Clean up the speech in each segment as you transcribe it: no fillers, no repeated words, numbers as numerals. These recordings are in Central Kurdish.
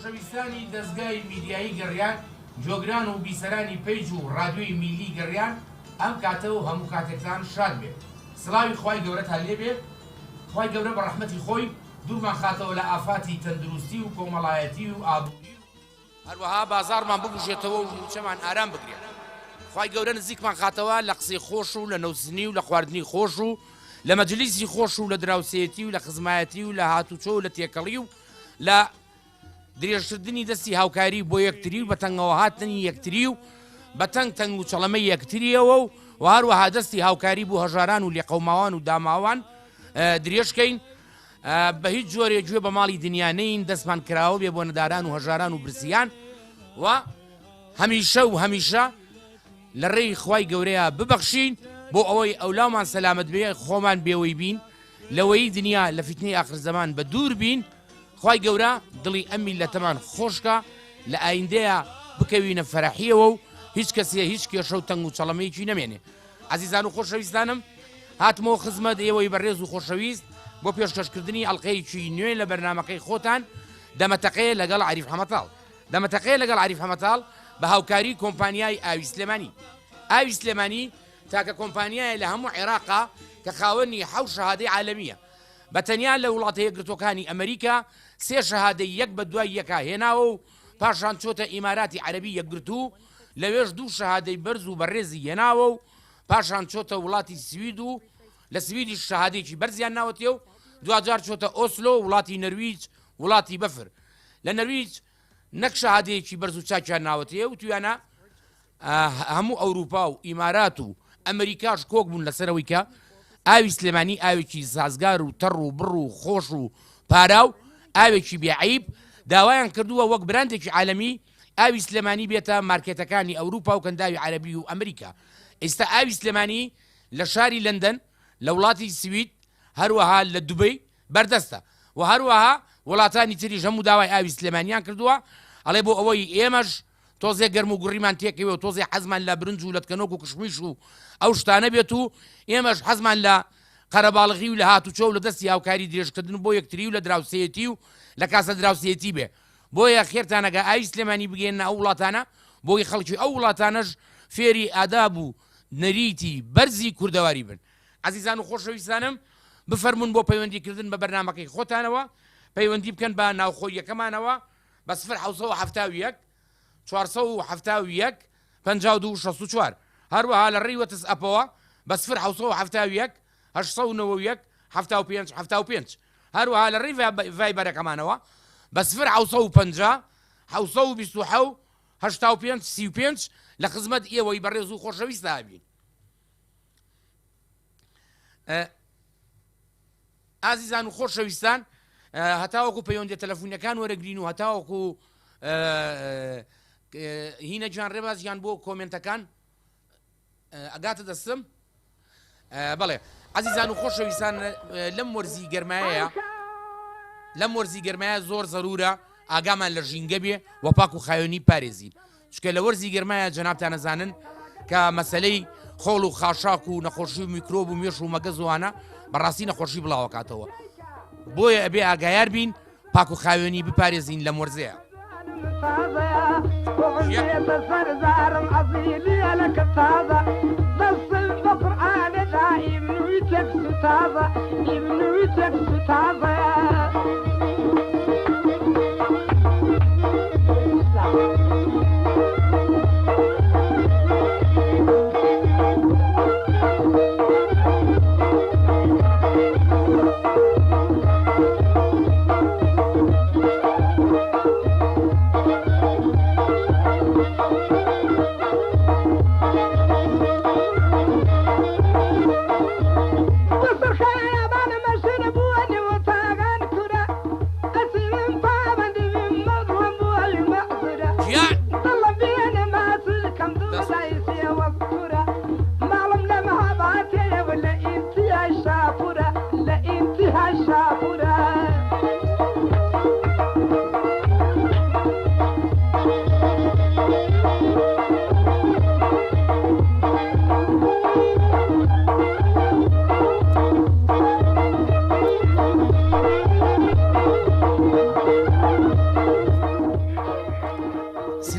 خۆشەویستانی دەستگای میدیایی گەڕیان جۆگران و بیسەرانی پەیج و ڕادیۆی میلی گەڕیان ئەم کاتەوە هەموو کاتێکتان شاد بێت سڵاوی خوای گەورەتان لێ بێت خوای گەورە بە ڕەحمەتی خۆی دوورمان خاتەوە لە ئافاتی تەندروستی و کۆمەڵایەتی و ئابووری هەروەها بازارمان ببوژێتەوە و موچەمان ئارام بگرێت خوای گەورە نزیکمان خاتەوە لە قسەی خۆش و لە نەوسنی و لە خواردنی خۆش و لە مەجلیسی خۆش و لە دراوسێتی و لە خزمایەتی و لە هاتوچۆ و لە تێکەڵی و لە درێژکردنی دەستی هاوکاری بۆ یەکتری و بە تەنگەوە هاتنی یەکتری و بە تەنگ و چەڵەمەی یەکتریەوە و هەروەها دەستی هاوکاری بۆ هەژاران و لێقەوماوان و داماوان درێژکەین بە هیچ جۆرێ گوێ بە ماڵی دنیانەین دەستمان کراوە بێ بۆ نەداران و هەژاران و برسیان و هەمیشە لە ڕێی خوای گەورەیە ببەخشین بۆ ئەوەی ئەولامان سەلامت بێ خۆمان بێوەی بین لەوەی دنیا لە فیتنەی ئاخر زەمان بە دوور بین خوای گەورە دڵی ئەم میلەتەمان خۆشکە لە ئایندەیە بکەوینە فەرەحیەوە و هیچ کەسێ هیچ کێشە و تەنگ و چەڵەمەیەکی نەمێنێ عەزیزان و خۆشەویستانم هاتمەوە خزمەت ئێوەی بەڕێز و خۆشەویست بۆ پێشکەشکردنی ئەڵقەیەکی نوێ لە بەرنامەکەی خۆتان دەمەتەقەیە لەگەڵ عەریف حەمەتاڵ دەمەتەقەیە لەگەڵ عەریف حەمەتاڵ بە هاوکاری کۆمپانیای ئاوی سلێمانی ئاوی سلێمانی تاکە کۆمپانیایە لە هەموو عێراقا کە خاوەنی 7 شەهادەی عالەمیە بە تەنیا لە وڵاتە یەکگرتوەکانی ئەمریکا 3 شەهادەی یەک بە دوای یەکا هێناوە و پاشان چۆتە ئیماراتی عەرەبی یەکگرتوو لەوێش 2 شەهادەی بەرز و بەڕێزی هێناوە و پاشان چۆتە وڵاتی سوید و لە سویدی شەهادەیەکی بەرزیان ناوەتێ و دوجار چۆتە ئۆسلۆ وڵاتی نەرویج وڵاتی بەفر لە نەرویج نەک شەهادەیەکی بەرز و چاکیان ناوەتێ و تویانە هەموو ئەوروپا و ئیمارات و ئەمریکاش کۆک بوون لەسەرەوەی کە ئاوی سلێمانی ئاوێکی سازگار و تەڕ و بڕ و خۆش و پاراو ئاوێکی بێعیب داوایان کردووە وەک براندێکی عالەمی ئاوی سلێمانی بێتە مارکێتەکانی ئەوروپا و کەنداوی عەرەبی و ئەمریکا ئێستا ئاوی سلێمانی لە شاری لەندەن لە وڵاتی سوید هەروەها لە دوبەی بەردەستە و هەروەها وڵاتانی تریش هەموو داوای ئاوی سلێمانیان کردووە ئەڵێ بۆ ئەوەی ئێمەش تۆزێ گەرم و گوڕیمان تێکەوێ و تۆزێ حەزمان لە برنج و لە تکەنۆک و کشمیش و ئەو شتانە بێت و ئێمەش حەزمان لە قەرەباڵغی و لە هاتوچۆ و لە دەستی هاوکاری درێژکردن بۆ یەکتری و لە دراوسێتی و لە کاسە دراوسێتی بێ بۆیە خێرتانەگە ئاوی سلێمانی بگەێنە ئەو وڵاتانە بۆی خەڵکی ئەو وڵاتانەش فێری ئاداب و نەریتی بەرزی کوردەواری بن عەزیزان و خۆشەویستانم بفەرمون بۆ پەیوەندیکردن بە بەرنامەکەی خۆتانەوە پەیوەندی بکەن بە ناوخۆیەکەمانەوە بە 0 471 52 64 هەروەها لە ڕێی وەتس ئەپەوە بە 0 891 75 هەروەها لە ڕێی ڤایبەرەکەمانەوە بە 0 5 لە خزمەت ئێوەی بەڕێز و خۆشەویست هابین ئازیزان و خۆشەویستان هەتاوەکو پەیوەندی تەلەفۆنیەکان وەرەگرین و هەتاوەکو هینە جوان ڕێبازیان بۆ کۆمنتەکان ئەگاتە دەستم بەڵێ عەزیزان و خۆشەویستان لەم وەرزی گەرمایە زۆر زەرورە ئاگامان لە ژینگە بێ وە پاک و خاوێنی پارێزین چکە لە وەرزی گەرمایە جەنابتان ئەزانن کە مەسەلەی خۆڵ و خاشاک و نەخۆشی و میکرۆب و مێش و مەگەزوانە بەڕاستی نەخۆشی بڵاوەکاتەوە بۆیە ئەبێ ئاگایار بین پاک و خاوێنی بپارێزین لەم وەرزەیە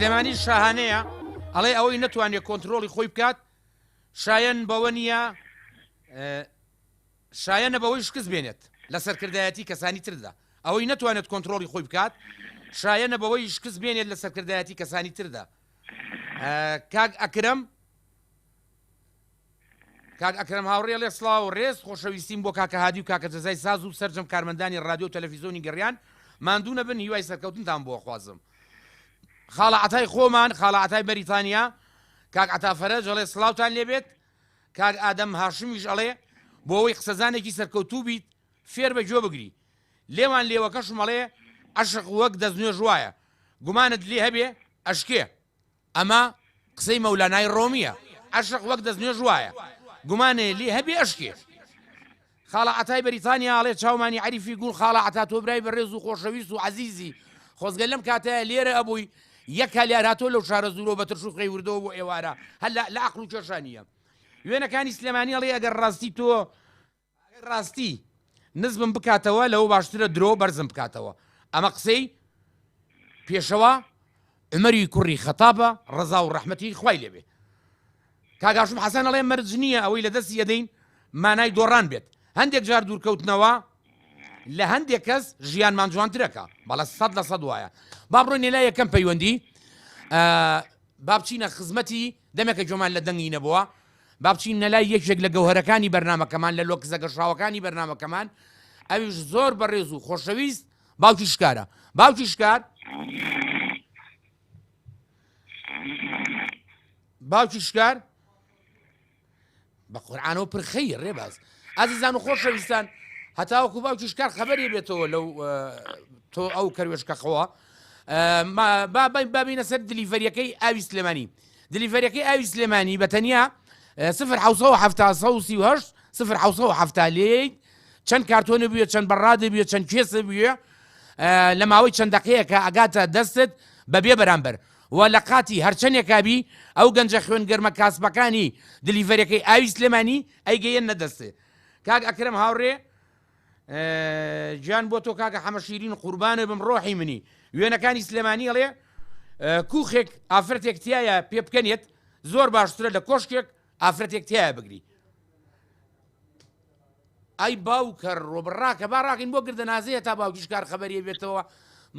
سلێمانی شاهانەیە ئەڵێ ئەوەی نەتوانێت کۆنتترۆڵی خۆی بکات شایەن بەوە نییە شایەنە بەوەی شکست بێنێت لە سەرکردایەتی کەسانی تردا ئەوەی نەتوانێت کۆنتترۆڵی خۆی بکات شایەنە بەوەی شکست بێنێت لە سەرکردایەتی کەسانی تردا کاک ئەکرم هاوڕێ لێ سڵاو و ڕێز خۆشەویستیم بۆ کاکە هادی و کاکە جەزای ساز و سەرجەم کارمەندانی ڕادیۆ و تەلەڤیزۆنی گەڕیان ماندوونە بن هیوای سەرکەوتنتان بۆ خوازم خاڵە عەتای خۆمان خاڵە عەتای بەریتانیا کاک عەتا فەرەج ئەڵێ سڵاوتان لێبێت کاک ئادەم هاشمیش ئەڵێ بۆ ئەوەی قسەزانێکی سەرکەوتوو بیت فێر بە گوێ بگری لێوان لێوەکەشم ئەڵێ عەشق وەک دەستنوێژ وایە گومانت لێ هەبێ ئەشکێ ئەمە قسەی مەولانای ڕۆمیە عەشق وەک دەستنوێژ وایە گومانێ لێ هەبێ ئەشکێ خاڵە عەتای بەریتانیا ئەڵێ چاومانی عەریفی گوڵ خاڵە عەتا تۆ برای بەڕێز و خۆشەویست و عەزیزی خۆزگە لەم کاتەیە لێرە ئەبووی یەک کالیار هاتۆ لەو شارە زورۆ بە ترش و قەیوردەوە بۆ ئێوارە هەر لە عەقڵ و کێشانیە وێنەکانی سلێمانی ئەڵێ ئەگەر ڕاستی تۆ ڕاستی نزمم بکاتەوە لەوە باشترە درۆ بەرزم بکاتەوە ئەمە قسەی پێشەوە عمەری کوڕی خەتابە ڕەزا و ڕەحمەتی خوای لێبێ کاگاشم حەسەن ئەڵێ مەرج نییە ئەوەی لە دەستی ئەدەین مانای دۆڕان بێت هەندێک جار دوورکەوتنەوە لە هەندێک کەس ژیانمان جوانترەکە بەڵە 100% وایە با بڕۆینێ لای یەکەم پەیوەندی با بچینە خزمەتی دەمێکە جۆمان لە دەنگی نەبووە با بچینە لای یەکێک لە گەوهرەکانی بەرنامەکەمان لە لۆکزە گەشاوەکانی بەرنامەکەمان ئەویش زۆر بەڕێز و خۆشەویست باوکی شکارە باوکی شکار بە قورعانەوە پرخەیە ڕێباز ئازیزان و خۆشەویستان هەتاوەکو باوکی شکار خەبەری بێتەوە لەو تۆ ئەو کەروێشکەخەوە بابینە سەر دلیڤەریەکەی ئاوی سلێمانی دلیڤەریەکەی ئاوی سلێمانی بە تەنیا 0 لێ چەند کارتۆنە بووە چەند بەڕادە بووە چەند کێسە بووە لە ماوەی چەند دەقەیەکە ئەگاتە دەستت بەبێ بەرامبەر و لە قاتی هەرچەندێکابی ئەو گەنجە خوێن گەرمە کاسبەکانی دلیڤەریەکەی ئاوی سلێمانی ئەیگەیەن نەدەستێ کاک ئەکرم هاوڕێ گیان بۆ تۆ کاکە حەمەشیرین قوربانە بم ڕۆحی منی وێنەکانی سلێمانی ئەڵێ کوخێک ئافرەتێک تایە پێ بکەنێت زۆر باشترە لە کۆشکێک ئافرەتێک تایە بگری ئەی باوکە ڕۆبڕاکە با ڕاکەین بۆ گردە نازەیە تا باوکی شکار خەبەریە بێتەوە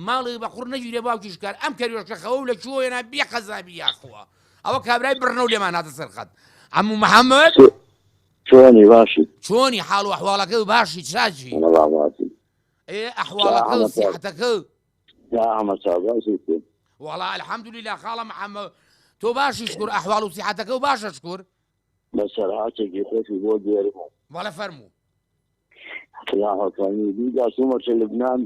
ماڵی بە قوڕ نەگیرێ باوکی شکار ئەم کەروێشکە خەوە لە چۆیەنە بێ قەزابی یاخوا ئەوە کابرای بڕنە و لێمان هاتە سەرخەت عەموو محەممەد چۆنی باشی چۆنی حاڵ و ئەحواڵەکە و باشی چاچی ئەحواڵەکە و سیحەتەکە وەڵا الحەمدولیلا خاڵە محەممەد تۆ باشی شکر ئەحواڵ و سیحەتەکە و باشە شکر بەسەرهاتێکی خۆشی بۆ دیێرم وەڵە فەرموو خلاحەکانی دیدا سومەچە لبنان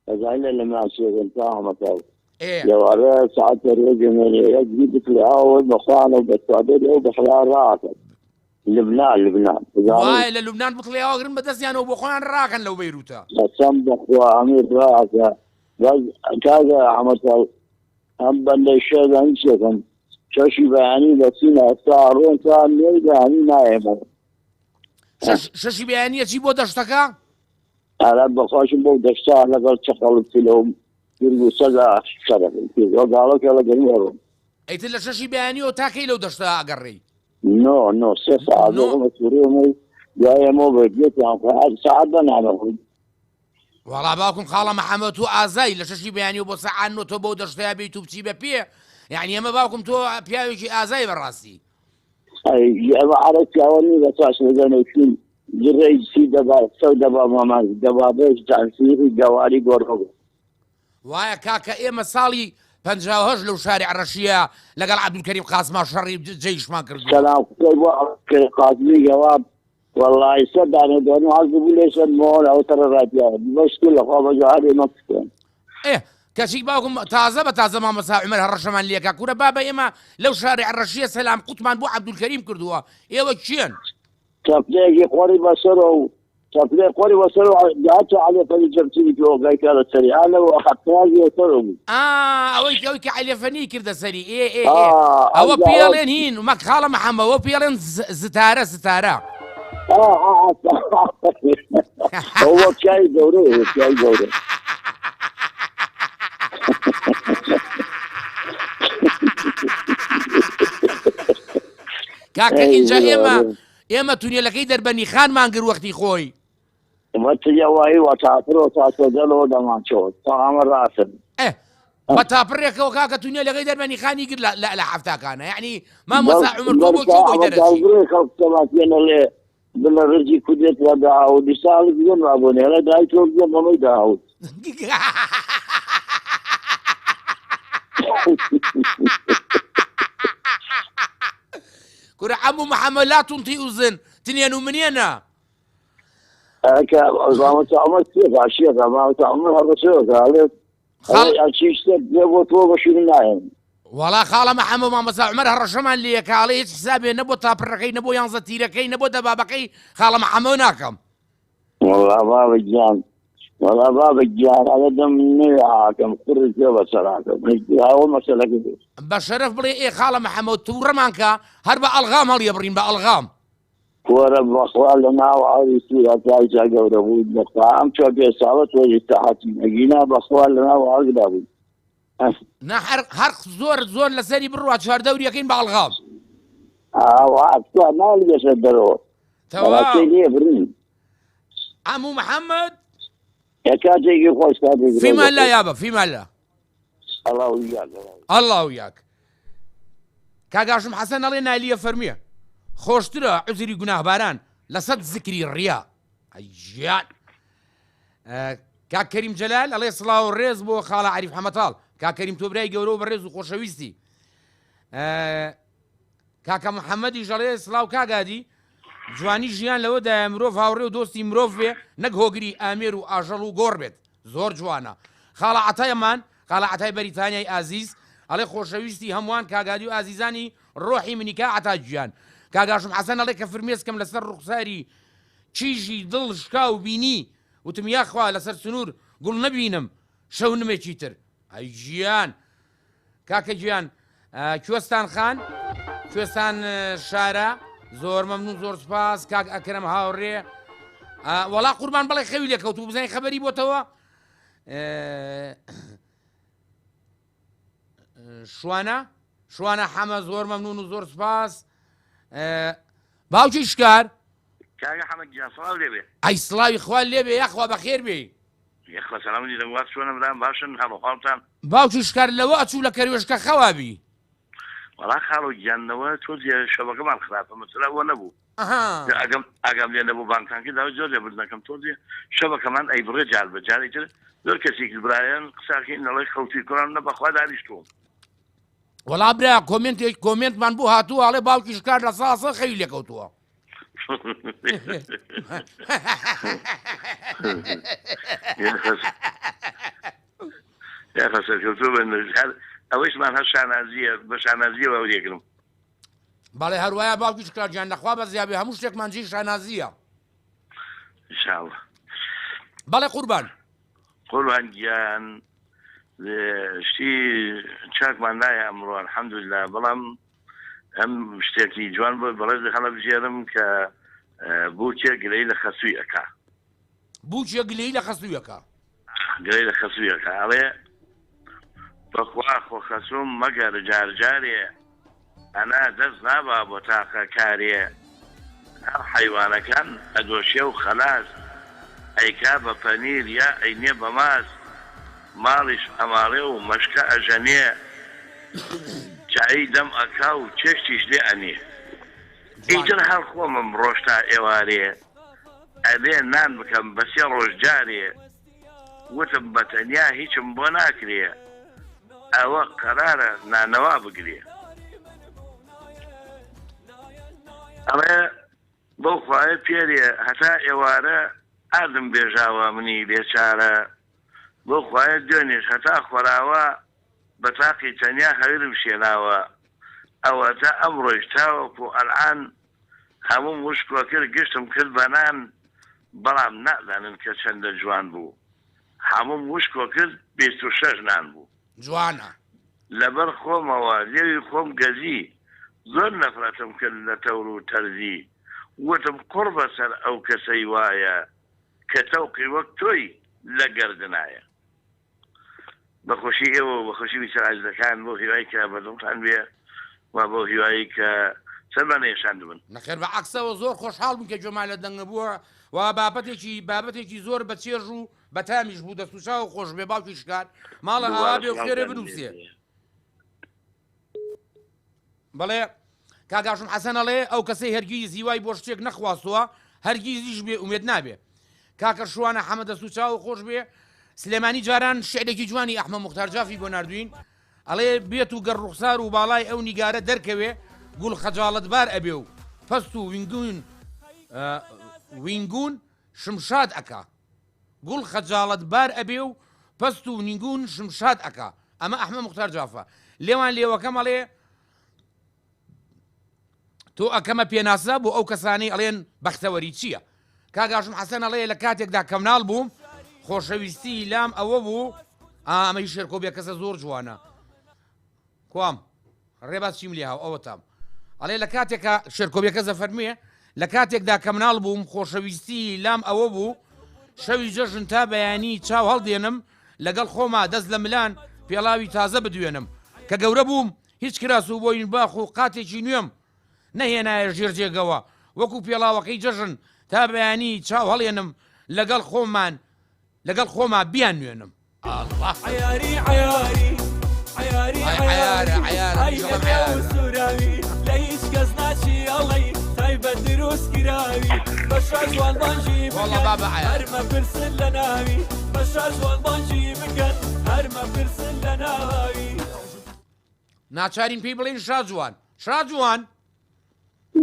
ئەزانە لە ماسێگەن تا هەمەتاو لەوارە ساعتە ڕێگەمێنێ یەکدی بکراوە بەخوانە و بەسوادە و بەخلا ڕاکەن لبنان وایە لە لوبنان بکڵێەوەگرن بەدەستیانەوە بۆ خۆیان ڕاکەن لەو بەیروتە قەسەم بەخوا ئەمیر ڕاکە کاگە ئەحمەداو ئەم بەندەی شێدا هیچ شێکم شەشی بەیانی بەچینە ئێستا ڕۆن تا نوێی بەیانی نایەمە شەشی بەیانیە چی بۆ دەشتەکە؟ ئارە بەخواشم بۆ دەشتا لەگەڵ چەقەڵتی لەو گرگ سەدا شەرەکەڵەکە لەگەڵ وەڕۆم ئەیتر لە شەشی بەیانیەوە تاکەی لەو دەشتا ئەگەڕێی نۆ سێ ساعت سوورێمەی یایەمەوە بەگێتیان ساعت بەنامەخۆی وەڵا باوکم خاڵە محەممەد تۆ ئازای لە شەشی بەیانی و بۆ سەعات تۆ بۆ دەشتەیە بیت و بچی بە پێ یعنی ئەمە باوکم تۆ پیاوێکی ئازای بەڕاستی ئەمە عەرەبیاوە بە تاش لەگەنەوەچین جڕێی سی دەبا سەو دەبا مامان دەبا بێش جانسیری گەواری گۆڕۆ وایە کاکە ئێمە ساڵی 58 لەو شاری عەرەشیە لەگەڵ عەبدولکەریم قاسما شەڕی جێیشمان کردو سەلام بۆ قاسمی جەواب والله سەدانە دۆن حەز بوو لێ سەد مۆڵ ئەوتەرە ڕاتیاوە بەشتی لەخوا بەجوهری مەکسکەن کەچی باوکم تازە بە تازە مامەسا عومەر هەڕەشەمان لێکا کوورە بابە ئێمە لەو شاری عەرەشیە سەلام قوتمان بۆ عەبدولکەریم کردووە ئێوە کێن تەپلێکی خۆری بەسەرە و تەپلێ خۆری بەسەر و هاتە عەلێفەنی جەمچی تۆگایکە لە سەری ئالەوە خەترازی ئێسەرە بوو ئەوەی کە عەلێفەنی کردە سەری ئەوە پێڵێن هین ومەک خاڵە محەممەد ئەوە پێڵێن ستارە ئەوە چای گەورەیە چای گەورە کاکە ئینجا ئێمە تونێلەکەی دەربەنی خانمان گر وەختی خۆی وەتیەوەی وەتاپرۆ تاسۆدەلەوە دەمانچۆت تاامە ڕاستن بە تاپڕێکەوە کاکە تونێلەکەی دەربەنی خانی گر لە حەفتاکانە یعنی مامۆستا عومر تۆ بۆ چۆ بۆی دەرەچی بڵە ڕێجی کودێت وە داوت ساڵی بگەن وابوونێ لە دای تۆ بگە مەمەی داوت كورة عمو محمد لا تنطي أذن تنين ومنينا ما تعمل كيف عشية ما تعمل هذا شيء قال والله خاله محمد ما مسا عمر هالرشمان اللي قال حسابي نبو تابرقي نبو ينزل تيركي نبو دبابقي خاله محمد ناكم والله باب الجان والله باب الجان هذا دم حاكم قرر كيف صراحه هو مساله كده بشرف بلي ايه خاله محمد تورمانكا هرب الغام هل يبرين بالغام كورة بخوال لنا وعلي سيرة تايجا قورة بود مقام شو بيصابت ويستحات مجينا بخوال لنا وعلي دابود هر زور لساني بروح شهر دوري يكين بالغام وعطوا ما اللي يصدروا تمام عمو محمد يكاتي خوش كاتي فيما لا يابا فيما لا الله وياك الله وياك كاقاشم حسن الله نايلية فرمية خوشترا عزري قناه باران لسد ذكري الرياء أيجان كاك كريم جلال الله يصلاه والريز بو خالة عريف حمطال كاك كريم توبراي قولو بالريز وخوشويستي كاكا محمدي جلال يصلاه وكاقادي جوانی ژیان لەوە دای مرۆڤ هاوڕێ و دۆستی مرۆڤ بێ نەک هۆگری ئامێر و ئاژەڵ و گۆڕ بێت زۆر جوانە خاڵە عەتایەمان خاڵە عەتای بەریتانیای ئازیز ئەڵێ خۆشەویستی هەمووان کاگادی و ئازیزانی ڕۆحی منیکا عەتای گیان کاگاشم حەسەن ئەڵێ کە فرمێسکەم لەسەر ڕوخساری چیژی دڵ شکا و بینی وتم یاخوا لەسەر سنوور گوڵ نەبینم شەو نمێکی تر ئەی گیان کاکە گیان کوێستان خان کوێستان شارە زۆر مەمنون زۆر سپاس کاک ئەکرەم هاوڕێ وەڵا قوربان بەڵێ خەوی لێکەوت و بزانین خەبەری بۆتەوە شوانە حەمە زۆر مەمنون و زۆر سپاس باوکی شکار کاگە حەمەد گیان سڵاو لێبێ ئەی سڵاوی خوال لێبێ یاخوا بەخێر بێ یەخوا سەلامتی دەموات چۆنە برام باشن هەڵوخاڵتان باوکی شکار لەوە ئەچوو لە کەروێشکە خەوابی وەڵا خاڵۆ گیانەوە تۆزیە شەبەکەمان خراپە مەسەلا ئەوە نەبوو ئەگەم لێ نەبوو بانکانکی داوای زۆر لێ بردنەکەم تۆزیە شەبەکەمان ئەی بڕێ جار بە جارێک تر زۆر کەسێکی برایەن قساکەی نەڵی خەڵکی کوڕان نە بەخوا دانیشتوم وەڵا برا کۆمنتمان بوو هاتووە ئەڵێ باوکی شکار لە ساسە خەوی لێکەوتووە یا خەسەرکەوتوو بە ئەوەیشمان هەر شانازیە بە شانازیەوە ئەوریەکرم بەڵێ هەروایە باوکی شکار گیان نەخوا بە زیابێ هەموو شتێکمان جێی شانازیە ئینشاڵڵا بەڵێ قوربان گیان شتی چاکمان نایە ئەمڕۆ الحەمدوللا بەڵام ئەم شتێکی جوان بۆ بەڵێز هەڵە بژێرم کە بووکێ گلەی لە خەسوویەکە بووکێ گلەی لە خەسوویەکە گلەی لە خەسوویەکە ئەڵێ بەخوا خۆ خەسووم مەگەر جارجارێ ئەنا دەست نابا بۆ تاقە کارێ هەر حەیوانەکان ئەدۆشێ و خەلاس ئەیکا بە پەنیر یا ئەینێ بە ماس ماڵیش ئەماڵێ و مەشکە ئەژەنێ چایی دەم ئەکا و چێشتیش لێ ئەنێ ئیتر هەر خۆمم ڕۆشتا ئێوارێ ئەلێ نان بکەم بەسێ ڕۆژجارێ وتم بەتەنیا هیچم بۆ ناکرێ ئەوە قەرارە نانەوا بگرێ ئەڵێ بەو خوایە پێرێ هەتا ئێوارە ئادم بێژاوە منی بێچارە بۆ خوایە دوێنێش هەتا خۆراوە بە تاقی تەنیا هەورم شێناوە ئەوە تا ئەمڕۆیش تاوەکو ئەلعان هەموو وشکوە کرد گشتم کرد بەنان بەڵام نازانن کە چەندە جوان بوو هەموو وشکوە کرد 26 نان بوو جوانە لەبەر خۆمەوە لێوی خۆم گەزی زۆر نەفرەتم کرد لە تەور و تەرزی وتم قڕ بەسەر ئەو کەسەی وایە کە تەوقی وەک تۆی لە گەردنایە بەخۆشی ئێوە بەخۆشی ویسەعازەکان بۆ هیوای کە بەدڵتان بێ و بۆ هیوایی کە سەرمان نیشان بن نەخێر بە عکسەوە زۆر خۆشحاڵ بوون کە جۆمان لە دەنگە بووە و بابەتێکی زۆر بە چێژ و بە تامیش بوو دەستوشا و خۆش بێ باوکی شکار ماڵە ئاوا بێ و خێرە بنووسێ بەڵێ کاگاشم حەسەن ئەڵێ ئەو کەسەی هەرگیز هیوای بۆ شتێک نەخواستووە هەرگیزیش بێ ئومێد نابێ کاکە شوانە حەمە دەستوچا و خۆش بێ سلێمانی جاران شعرێکی جوانی ئەحمەد موختار جافی بۆ ناردوین ئەڵێ بێت و گەڕ ڕوخسار و باڵای ئەو نیگارە دەرکەوێ گوڵ خەجاڵەتبار ئەبێ و پەست و وینگون شمشاد ئەکا گوڵ خەجاڵەتبار ئەبێ و پەست و نینگون شمشاد ئەکا ئەمە ئەحمەد موختار جافە لێوان لێوەکەم ئەڵێ تۆ ئەکەمە پێناسە بۆ ئەو کەسانەی ئەڵێن بەختەوەری چییە کاگاشم حەسەن ئەڵێ لە کاتێکدا کەمناڵ بووم خۆشەویستی لام ئەوە بوو ئەمەی شێرکۆبێ کەسە زۆر جوانە کوام ڕێباز چیم لێ هاو ئەوە تام ئەڵێ لە کاتێکە شێرکۆبێکە زەفەرمێ لە کاتێکدا کەمناڵ بووم خۆشەویستی لام ئەوە بوو شەوی جەژن تا بەیانی چاو هەڵدێنم لەگەڵ خۆما دەست لە ملان پێڵاوی تازە بدوێنم کە گەورە بووم هیچ کراس و بۆین باخ و قاتێکی نوێم نەهێنایە ژێر جێگەوە وەکو پێڵاوەکەی جەژن تا بەیانی چاو هەڵێنم لەگەڵ خۆما بیان نوێنم لە هیچ کەس ناچی ئەڵی تایبەت دروستگیراوی بە شازوان بانجی هەرمە پرسن لە ناوی بە شازوان بانجی بکەن هەرمە پرسن لە ناوی ناچارین پێی بڵێن شاجوان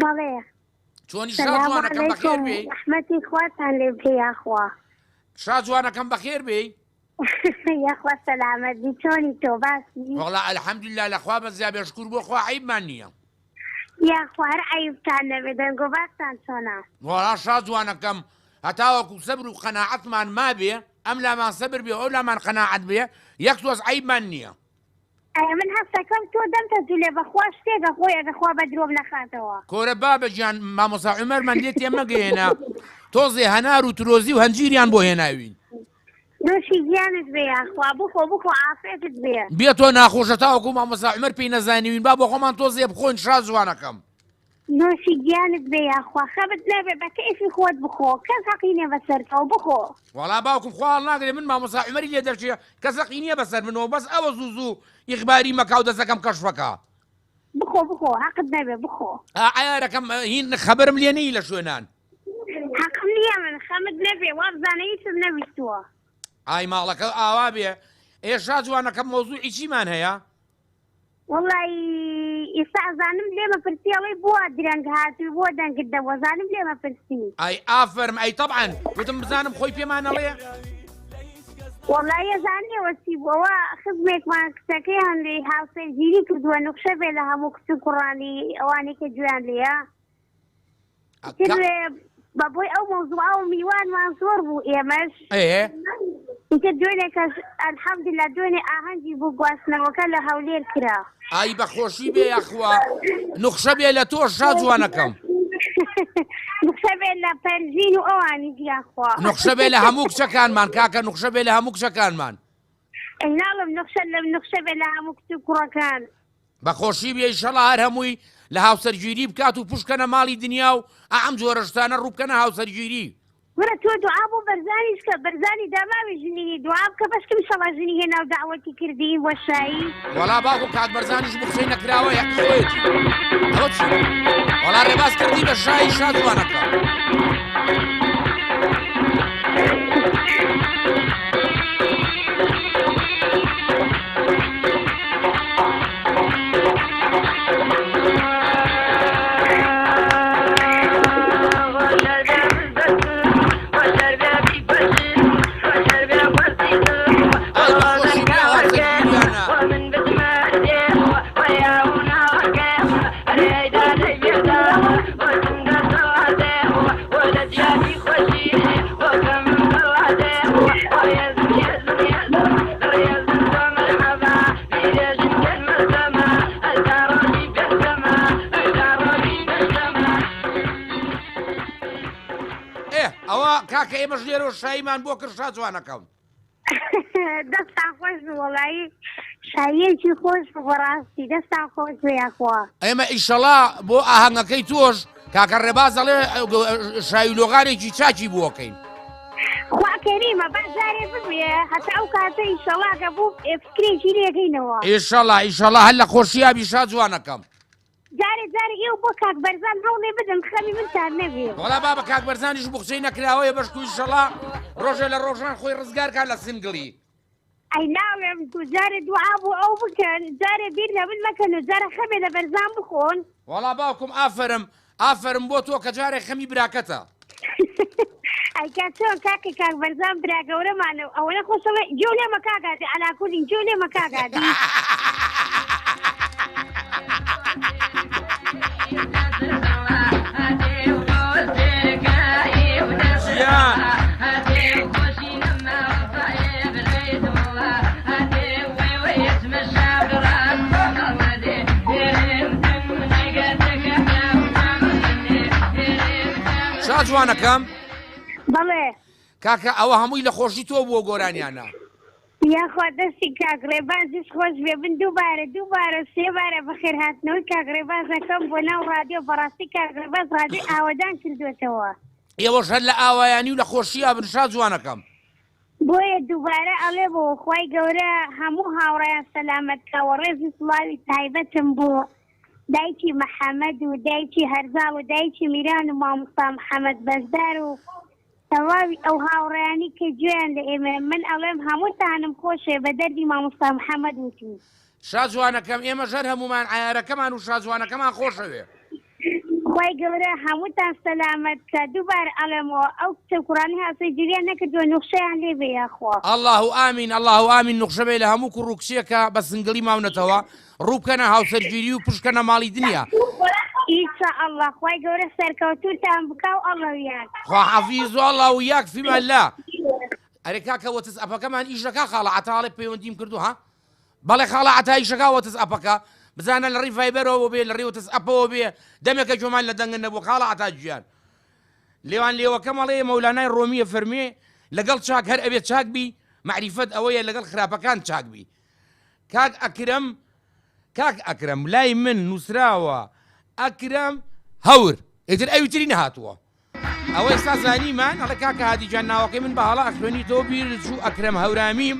بەڵێ چۆنی شاجوانەکەم بەخێر بێ ئەحمەدی خواتان لێ بکە یاخوا شاجوانەکەم بەخێر بێ یاخوا سەلامەتی چۆنی تۆ باسی وەڵا ئەلحەمدوللا لەخوا بەزیا بێشکور بۆ خوا عیبمان نییە یاخوا هەر عیبتان نەبێ دەنگۆ باسان چۆنا وەڵا شاجوانەکەم هەتاوەکو سەبر و قەناعەتمان مابێ ئەم لامان سەبر بێ ئەو لامان قەناعەت بێ یەک تۆز عیبمان نییە من هەستەکەم تۆ دەمتە جولێ بەخوا شتێکە خۆی ئەگەخوا بە درۆم نەخاتەوە کۆرە بابەجیان مامۆستا عومەرمان لێ تێمەگەێنە تۆزێ هەنار و ترۆزی و هەنجیریان بۆ هێناوین نوشی گیانت بێ یاخوا بخۆ ئافرێتت بێ بێ تۆ ناخۆشە تاوەکو مامۆستا عومەر پێی نەزانیوین با بۆ خۆمان تۆزێ بخۆین شاجوانەکەم نوشی گیانت بێ یاخوا خەبت نەبێ بە کەیفی خۆت بخۆ کەس حەقی نییە بەسەرتەوە بخۆ وەڵا باوکم خواڵ ناگرێ من مامۆستا عومەری لێ دەرچێ کەس حەقی نییە بەسەر منەوە بەس ئەوە زوو ئیخباری مەکا و دەستەکەم کەشفەکە بخۆ حەقت نەبێ بخۆ عیارەکەم هین خەبەرم لێ نەی لە شوێنان حەقم نییە من خەمت نەبێ وا بزانە هیچم نەویستووە ئای ماڵەکە ئاوا بێ ئێشا جوانەکەم مۆزوعی چیمان هەیە وەڵی ئێستا ئەزانم لێمە پرسیەڵی بووە درەنگ هاتووی بۆ دەنگت دەوەزانم لێمە پرسی ئای ئافرم ئەی تەبعەن وتم بزانم خۆی پێمانەڵێ وەڵی ئەزانێەوە چی بووەوە خزمێکمان کچەکەی هەندێک هاوسەرگیری کردووە نوخشە بێ لە هەموو کچ و کوڕانی ئەوانەی کە گویان لێە بە بۆی ئەو مۆزوعە و میوانمان زۆر بوو ئێمەش اینکە دوێنێکەش ئەلحەمدوللا دوێنێ ئاهەنگی بوو گواستنەوەکە لە هەولێر کرا ئای بەخۆشی بێ یاخوا نوخشە بێ لە تۆ شاجوانەکەم نوخشە بێ لە پەرژین و ئەوانی دیاخوا نوخشە بێ لە هەموو کچەکانمان کاکە نوخشە بێ لە هەموو کچەکانمان ناڵم نوخشە بێ لە هەموو کچ و کوڕەکان بەخۆشی بێ ئیشەڵا هەر هەمووی لە هاوسەرگیری بکات و پوشکەنە ماڵی دنیا و ئەم جۆرە شتانە ڕووبکەنە هاوسەرگیری وەرە تۆ دوعا بۆ بەرزانیش کە بەرزانی داماوی ژنینی دوعا بکە بەشکم شەڵا ژنی هێنا و داوەتی کردی وە شایی وەڵا باوکو کات بەرزانیش بخشەی نەکراوە یەک خۆیەتی ئەوە چی وەڵا ڕێباز کردی بە شایی شاجوانەکە کاکە ئێمەش لێرەوە شایمان بۆ کرد شاجوانەکەم دەستان خۆش وەڵایی شایەکی خۆش بەڕاستی دەستان خۆش بێ یاخوا ئێمە ئیشەڵا بۆ ئاهەنگەکەی تۆش کاکە ڕێباز دەڵێ شاویلۆغارێکی چاکی بووەکەین خوا کەریمە بەزارێ ببێ هەتا ئەو کاتە ئیشەڵاکە بوو فکرێکی لێگەینەوە ئیشەڵا هەر لە خۆشییابی شا جوانەکەم جارێ ئێوە بۆ کاک بەرزان ڕۆڵێ بدەن خەمی من تار نەبێ وەڵا بابە کاک بەرزانیش بۆ قسەی نەکراوەیە بەشکو ئیشەڵا ڕۆژێ لە ڕۆژان خۆی ڕزگارکە لە سنگڵی ئەی ناوێم جارێ دوعا بۆ ئەو بکەن جارێ بیر لە من مەکەن و جارە خەمێ لە بەرزان بخۆن وەڵا باوکم ئافرم بۆ تۆ کە جارێ خەمی براکەتە ئەیکا چۆن کاکی کاک بەرزان برا گەورەمانە ئەوەنە خۆشەوە جۆ لێمە کاگادی علاکولی جۆ لێمە کاگادی شا جوانەکەم بەڵێ کاکە ئەوە هەمووی لە خۆشی تۆ بووە گۆرانیانە یاخوا دەستی کاک ڕێبازیش خۆش بێ بن دووبارە سێبارە بەخێر هاتنەوەی کاک ڕێبازەکەم بۆ ناو ڕادیۆ بەڕاستی کاک ڕێباز ڕادیۆ ئاوەدان کردوێتەوە ئێوەش هەر لە ئاوایانی و لە خۆشییا بن شا جوانەکەم بۆیە دووبارە ئەڵێ بۆ خوای گەورە هەموو هاوڕێیان سەلامەتکەوە ڕێزی سڵاوی تایبەتم بۆ دایکی محەممەد و دایکی هەرزاڵ و دایکی میران و مامۆستا محەممەد بەزدار و تەواوی ئەو هاوڕێیانی کە گوێیان لە ئێمە من ئەڵێم هەمووتانم خۆشێ بە دەردی مامۆستا محەممەد وتی شا جوانەکەم ئێمە ژەر هەمومان عیارەکەمان و شا جوانەکەمان خۆشەوێ خوای گەورە هەمووتان سەلامەت کە دووبارە ئەڵێمەوە ئەو کتە قورانی هاسەی جریان نەکردووە نوخشەیان لێ بێ یاخوا الله ئامین نوخشەبێ لە هەموو کوڕ و کچێکە بە سنگڵی ماونەتەوە ڕووبکەنە هاوسەرگیری و پشکەنە ماڵی دنیا ئیسا ئەڵڵا خوای گەورە سەرکەوتوتان بکاو ئەڵەویان خوا حەفیظ و ئەڵڵا و یاک فیمان لا ئەرێ کاکە وەتس ئەپەکەمان ئیشەکە خاڵە عەتاڵێ پەیوەندیم کردو ها بەڵێ خاڵە عەتا ئیشەکە وەتس ئەپەکە بزانە لە ڕی ڤایبەرەوە بێ لە ڕێ وەتس ئەپەوە بێ دەمێکە جۆمان لە دەنگن نەبوو خاڵە عەتا گیان لێوان لێوەکە مەڵێ مەولانای ڕۆمیە فەرمێ لەگەڵ چاک هەر ئەبێت چاک بی معریفەت ئەوەیە لەگەڵ خراپەکان چاک بی کاک ئەکرەم لای من نووسراوە ئەکرەم هەور ئیتر ئەویتری نەهاتووە ئەوەی ئێستا زانیمان ئەڵێ کاکە هادیجان ناوەکەی من بەهاڵا ئەخوێنیتەوە بیر چوو ئەکرەم هەورامیم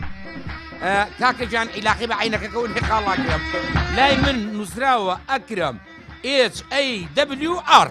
کاکە جان عیلاقی بە عینەکەکەون هێ خاڵاکرم لای من نووسراوە ئەکرەم HAWR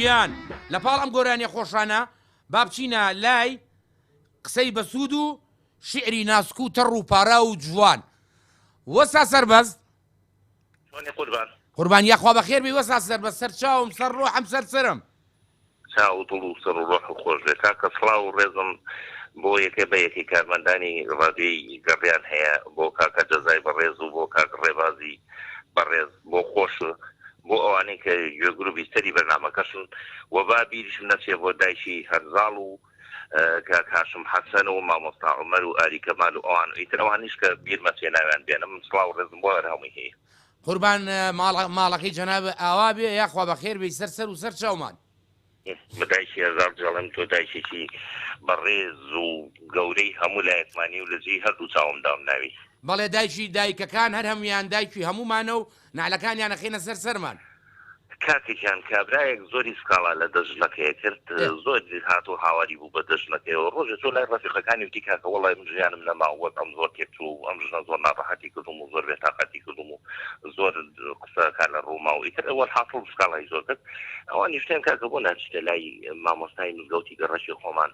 ژیان لە پاڵ ئەم گۆرانیە خۆشانە با بچینە لای قسەی بەسوود و شعری ناسک و تەڕ و پارا و جوان وەستا سەربەز قوربان یاخوا بەخێر بێ وەستا سەربەز سەر چاوم سەر ڕۆحم سەر سەرم چاو دڵ و سەر و ڕۆح خۆش بێ کاکە سڵاو و ڕێزم بۆ یەکێ بە یەکی کارمەندانی ڕادیۆی گەڕیان هەیە بۆ کاکە جەزای بەڕێز و بۆ کاکە ڕێبازی بەڕێز بۆ خۆش بۆ ئەوانەی کە گوێگروپی سەری بەرنامەکەشن و با بیریشم نەچێ بۆ دایشی هەرزاڵ و کاک هاشم حەسەن و مامۆستا عومەر و ئاری کەمال و ئەوان ئیتر ئەوانیش کە بیر مەچێ ناویان بێنە من سڵاو و ڕێزم بۆ هەر هەمووی هەیە قوربان ماڵەکەی جەناب ئاوا بێ یاخوا بەخێر بێ سەر و سەر چاومان بە دایشی هەزار جەڵم تۆ دایشێکی بەڕێز و گەورەی هەموو لایەکمانی و لەجێی هەردوو چاوم دام ناوی بەڵێ دایکەکان هەر هەمویان دایکی هەمومانە و نعلەکانیان ئەخێنە سەرمان کاکێکیان کابرایەک زۆری سکاڵا لە دەژنەکەی کرد زۆر هاتوو هاواری بوو بە دەژنەکەیەوە ڕۆژە تۆ لای ڕەفیقەکانی وتی کاکە وەڵای من ژیانم نەماوە ئەم زۆر تێکچوو ئەم ژنە زۆر ناڕەحەتی کردم و زۆر بێتاقەتی کردم و زۆر قسەکان لە ڕووما و ئیتر ئەوە حاصڵ سکاڵای زۆر کرد ئەوانی شتێن کاکە بۆ ناچیتە لای مامۆستای مزگەوتی گەڕەشی خۆمان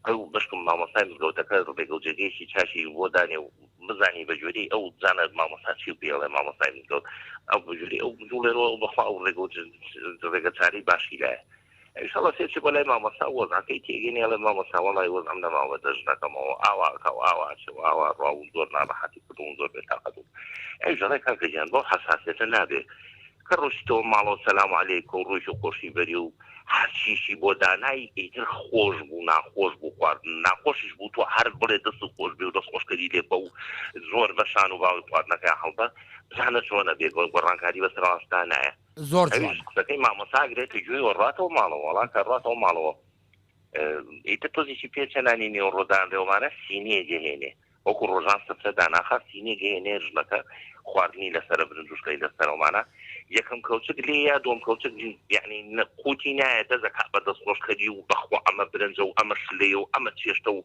ئەو بەشکم مامۆستای مزگەوتەکە ڕێگەوجێگەیەکی چاشی بۆ دانێ و بزانی بەجوێری ئەو زانە مامۆستا چی پێڵێ مامۆستای مزگەوت ئەو بەجوێری ئەو دوڵێرەوە بەخوا ئەو ڕێگە چاری باشی لایە ئینشاڵڵا سێچی بۆ لای مامۆستا وەزعەکەی تێگەنی ئەڵێ مامۆستا وەڵای وەزعم نەماوە دەژنەکەمەوە ئاوا ڕاو زۆر ناڕەحەتی کردوم زۆر بێتاقەتم ئەیژەڵێ کاکەجیان بۆ حەساسیەتە نابێ کە ڕۆشتەوە ماڵەوە سەلام عەلەیکم و ڕۆژ و خۆشی بەری و هەرچیشی بۆ دانایی ئیتر خۆش بوو ناخۆش بوو خواردن ناخۆشیش بوو تۆ هەر بڵێ دەست و خۆش بێ و دەست خۆشکەری لێ بە و زۆر بەشان و باوی خواردنەکەی هەڵبە بزانە چۆنە بێ گۆڕانکاری بەسەر ڕاستا نایە زۆر قسەکەی مامۆستا گرێتە گوێی وەڕاتەوە ماڵەوە وەڵا کە ڕاتەوە ماڵەوە ئیتر تۆزیشی پێچەنانی نێو ڕۆدان ڕێومانە سینێ دێهێنێ وەکو ڕۆژان سەبسە داناخە سینێ گەهێنێ ژنەکە خواردنی لەسەرە برنجوشکەی لەسەرەوەمانە یەکەم کەوچک لێە دوم کەوچک یعنی قوتی نایە دەزەکات بە دەستخۆشکەری و بەخوا ئەمە برنجە و ئەمە شلێ و ئەمە چێشتە و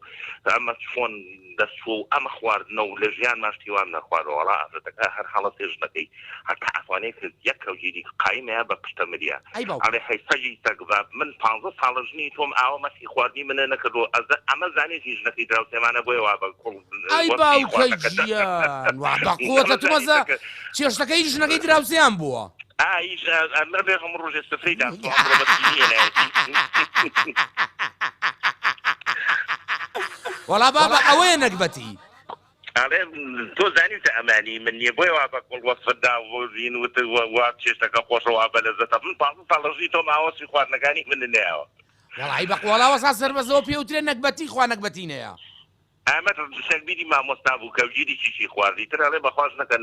ئەمە چۆن دەستوە و ئەمە خواردنە و لە ژیان ماشتیوان نەخواردەوەڵا ئافرەتەکە هەر حاڵە سێژنەکەی هەتا ئەتوانێت کرد یەک کەوجیری قایمەیە بە پشتەمەریە ئەڵێ حیسەجی تەگباب من 15 ساڵە ژنی تۆم ئاوە مەسی خواردنی منە نەکردو ئەمە زانێتی ژنەکەی دراوسێمانە بۆی وا بە ئەی باوکەجیان وا بەقوتە تومەزە چێشتەکەی ژنەکەی دراوسێیان بووە ئەمە بێغم ڕۆژێ سفرەیدا وەڵا بابە ئەوەیە نەکبەتی ئەڵێ تۆ زانیتە ئەمانی من نییە بۆی وا بە کوڵ وەسفدا وژین وتە وا چێشتەکە خۆشەوە بە لەزەتە من 15 ساڵەژی تۆ ماوەسی خواردنەکانی من نەیەوە وەڵای بەقوڵاوە سا سەربەزەوە پێوترێ نەکبەتی خوا نەکبەتی نەیە ئەمە شەکبیری مامۆستا بوو کەوجیری چیشی خواردی تر ئەڵێ بەخواش نەکە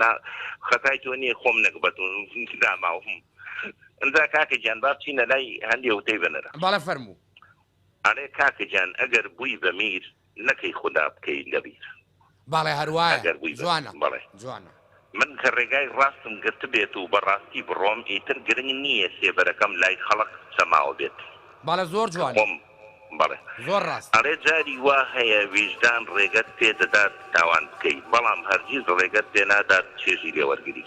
خەتای تۆ نییە خۆم نەکبەت و داماوم ئەنجا کاکە گیان با بچینە لای هەندێ وتەی بنەرە باڵە فەرموو ئەڵێ کاکە گیان ئەگەر بووی بە میر نەکەی خوددا بکەی لەبیر باڵێ هەروایە جوانە بەڵێ جوانە من کە ڕێگای ڕاستم گرت بێت و بەڕاستی بڕۆم ئیتر گرنگ نییە سێبەرەکەم لای خەڵق سەماوە بێت باڵە زۆر جوانە بەڵێ زۆر ڕاست ئەڵێ جاری وا هەیە ویژدان ڕێگەت پێدەدات تاوان بکەیت بەڵام هەرگیز ڕێگەت پێنادات چێژی لێوەرگری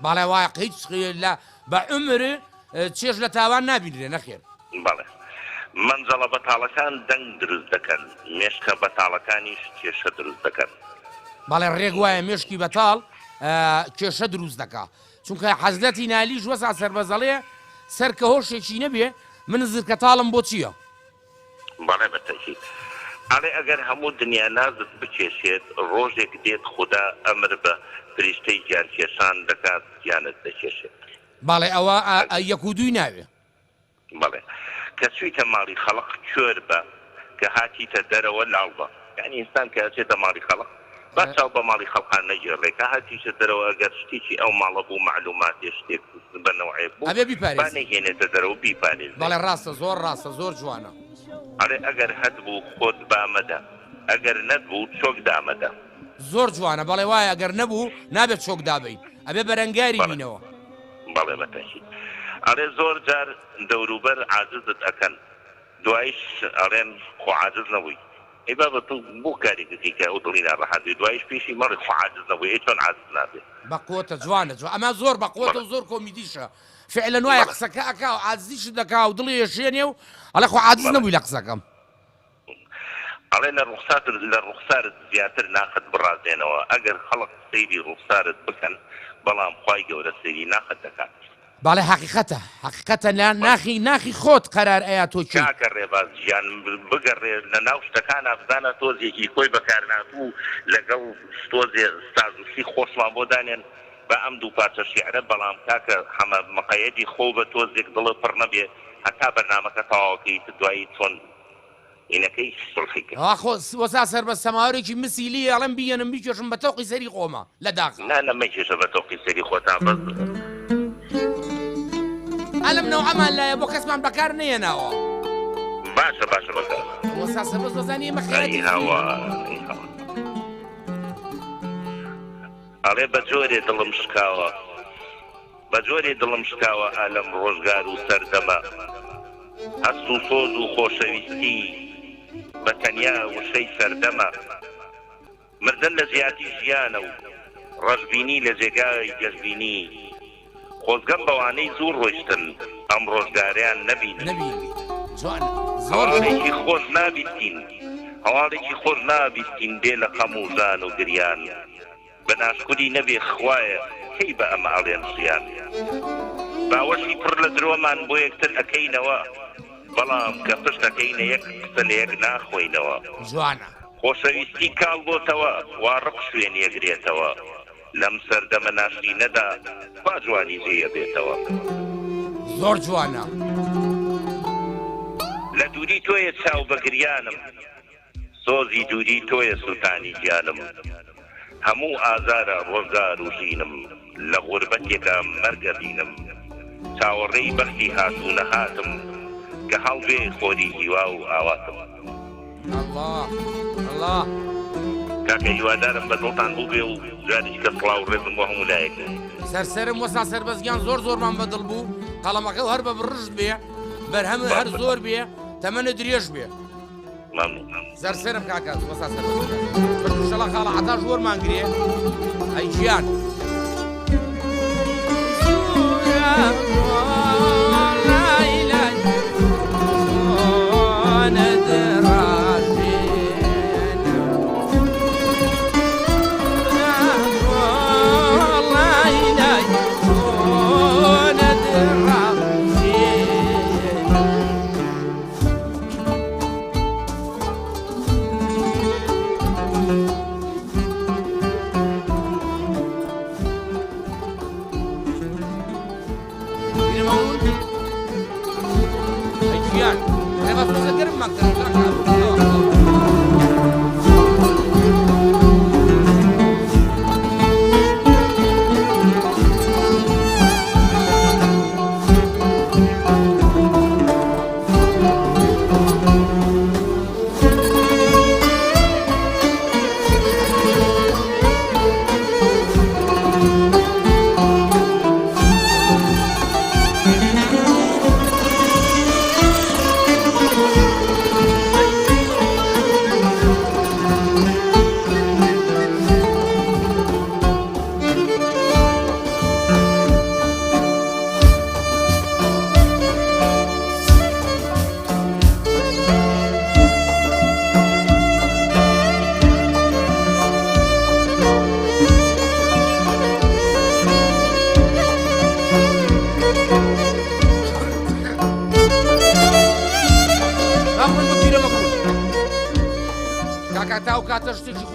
باڵێ وایە هیچ لە بە عمر چێژ لە تاوان نابینرێ نەخێر بەڵێ منجەڵە بەتاڵەکان دەنگ دروست دەکەن مێشکە بەتاڵەکانیش کێشە دروست دەکەن باڵێ ڕێک وایە مێشکی بەتاڵ کێشە دروست دەکا چونکە حەزلەتی نالیش وەسا سەربەزەڵێ سەر کە هۆشێکی نەبێ من زرکە تاڵم بۆ چییە بەڵێ بەتەکیید ئەڵێ ئەگەر هەموو دنیا نازت بکێشێت ڕۆژێک دێت خوددا ئەمر بە فریشتەی گیانکێشان دەکات گیانت دەکێشێت باڵێ ئەوە یەک و دووی ناوێ بەڵێ کە چوویتە ماڵی خەڵق کوێر بە کە هاتیتە دەرەوە لاڵ بە یعنی ئینسان کە ئەچێتە ماڵی خەڵق با چاو بە ماڵی خەڵقان نەگێڕێ کە هاتیشە دەرەوە ئەگەر شتێکی ئەو ماڵە بوو معلوماتی شتێک بەنەوەی بوو ئەبێ بیپارێزێ با نەهێنێتە دەرەوە بیپارێزێ بەڵێ ڕاستە زۆر ڕاستە زۆر جوانە ئەڵێ ئەگەر هەت بوو خۆت بامەدە ئەگەر نەبوو چۆک دامەدە زۆر جوانە بەڵێ وایە ئەگەر نەبوو نابێت چۆک دابین ئەبێ بەرەنگاری بینەوە بەڵێ بەتەکیید ئەڵێ زۆر جار دەوروبەر عاجزت ئەکەن دوایش ئەڵێن خۆ عاجز نەبووی ئەی بابە تۆ بۆ کارێکەکەی کە ئەو دڵی ناڕەحەت دوایش پێشی مەڕی خۆ عاجز نەبووی ئەی چۆن عاجز نابێت بەقوتە جوانە جوان ئەمە زۆر بەقوتە و زۆر کۆمیدیشە فعلەن وایە قسەکە ئەکا و عاجزیش دەکا و دڵی ێشێنێ و ئەڵێ خۆ عاجز نەبووی لە قسەکەم ئەڵێ لە ڕوخسارت زیاتر ناخت بڕازێنەوە ئەگەر خەڵق سەیری ڕوخسارت بکەن بەڵام خوای گەورە سەیری ناخت دەکات باڵێ حقیقەتە ناخی خۆت قەرار ئەیە تۆ چاکە ڕێباز ژیان بگەڕێ لە ناو شتەکانە بزانە تۆزێکی خۆی بەکارناتوو لەگەڵ تۆزێ سازوسی خۆشمان بۆ دانێن بە ئەم دوو پارچە شیعرە بەڵام کاکە هەمە مەقەیەدی خۆ بە تۆزێک دڵە پڕ نەبێ هەتا بەرنامەکە تەواوەکەی دوایی چۆن ئینەکەی سڵحیکە وەسا سەر بە سەماوەرێکی مسی ئەڵەم بیەنم بیکێشم بە تۆقی سەری خۆمە لە داخ نەمەکێشە بە تۆقی سەری خۆتان بەس ئەلم نەو ئەمان لایە بۆ کەسمان بەکار نێناوە باشە بەکار وەسا سەربەز دەزانی ئێمە خێتی ئەڵێ بە جۆرێ دڵم شکاوە بە جۆرێ دڵم شکاوە ئەلم ڕۆژگار و سەردەمە هەست و سۆز و خۆشەویستی بە تەنیا وشەی سەردەمە مردن لە زیاتی ژیانە و ڕەشبینی لە جێگای گەشبینی خۆزگەم بەوانەی زوو ڕۆیشتن ئەم ڕۆژگاریان نەبینی هەواڵێکی خۆش نابیستین هەواڵێکی خۆش نابیستین دێ لە خەم و ژان و گریان بە ناشکوری نەبێ خوایە کەی بە ئەمە ئەڵێن ژیان باوەشی پڕ لە درۆمان بۆ یەکتر ئەەکەینەوە بەڵام کە پشتەکەینە یەک قسە لە یەک ناخۆینەوە جوانە خۆشەویستی کاڵ بۆتەوە وا ڕق شوێن یەگرێتەوە لەم سەردەمە ناشرینەدا با جوانی جێیە بێتەوە زۆر جوانە لە دووری تۆیە چاو بەگریانم سۆزی دووری تۆیە سووتانی گیانم هەموو ئازارە ڕۆژگار و ژینم لە غوربەتێکە مەرگە بینم چاوەڕێی بەختی هاتوونە هاتم کە هەڵبێ خۆری هیوا و ئاواتم الله کاکە هیوادارم بە دڵتان بوو بێ و جارێکی کە سڵاو ڕێزم بۆ هەموو لایەک سەرسەرم وەسا سەربەزگیان زۆرمان بەدڵ بوو قەڵەمەکە هەر بە بڕشت بێ بەرهەم هەر زۆر بێ تەمەنە درێژ بێ سەرسەرم کاکە وەسا سەربەزگیان شەڵە خاڵە عەتا زۆرمان گرێ ئەی گیان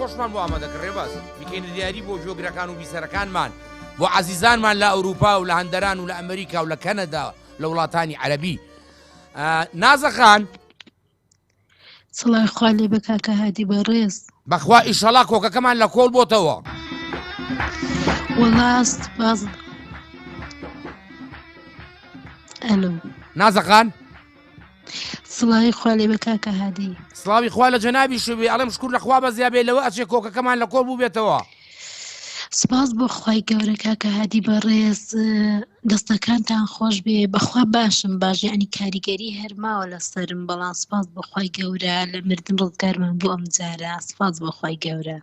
خۆشمان بۆ ئامادەکە ڕێباز بکەینە دیاری بۆ جۆگرەکان و بیسەرەکانمان بۆ عەزیزانمان لە ئەوروپا و لە هەندەران و لە ئەمریکا و لە کەنەدا لە وڵاتانی عەرەبی نازەخان سڵای خوا لێ بە کاکە هادی بەڕێز بەخوا ئیشەڵا کۆکەکەمان لە کۆڵ بۆتەوە وەڵاست باز ئەلو نازەخان سڵای خوا لێ بە کاکە هادی سڵاوی خوا لە جەنابی شوێ ئەڵێم شکر لە خوا بەزیا بێ لەوە ئەچێ کۆکەکەمان لە کۆڵ بوو بێتەوە سپاس بۆ خوای گەورە کاکە هادی بەڕێز دەستەکانتان خۆش بێ بەخوا باشم باش یعنی کاریگەری هەرماوە لەسەرم بەڵام سپاس بۆ خوای گەورە لە مردن ڕزگارمان بۆ ئەم جارە سپاس بۆ خوای گەورە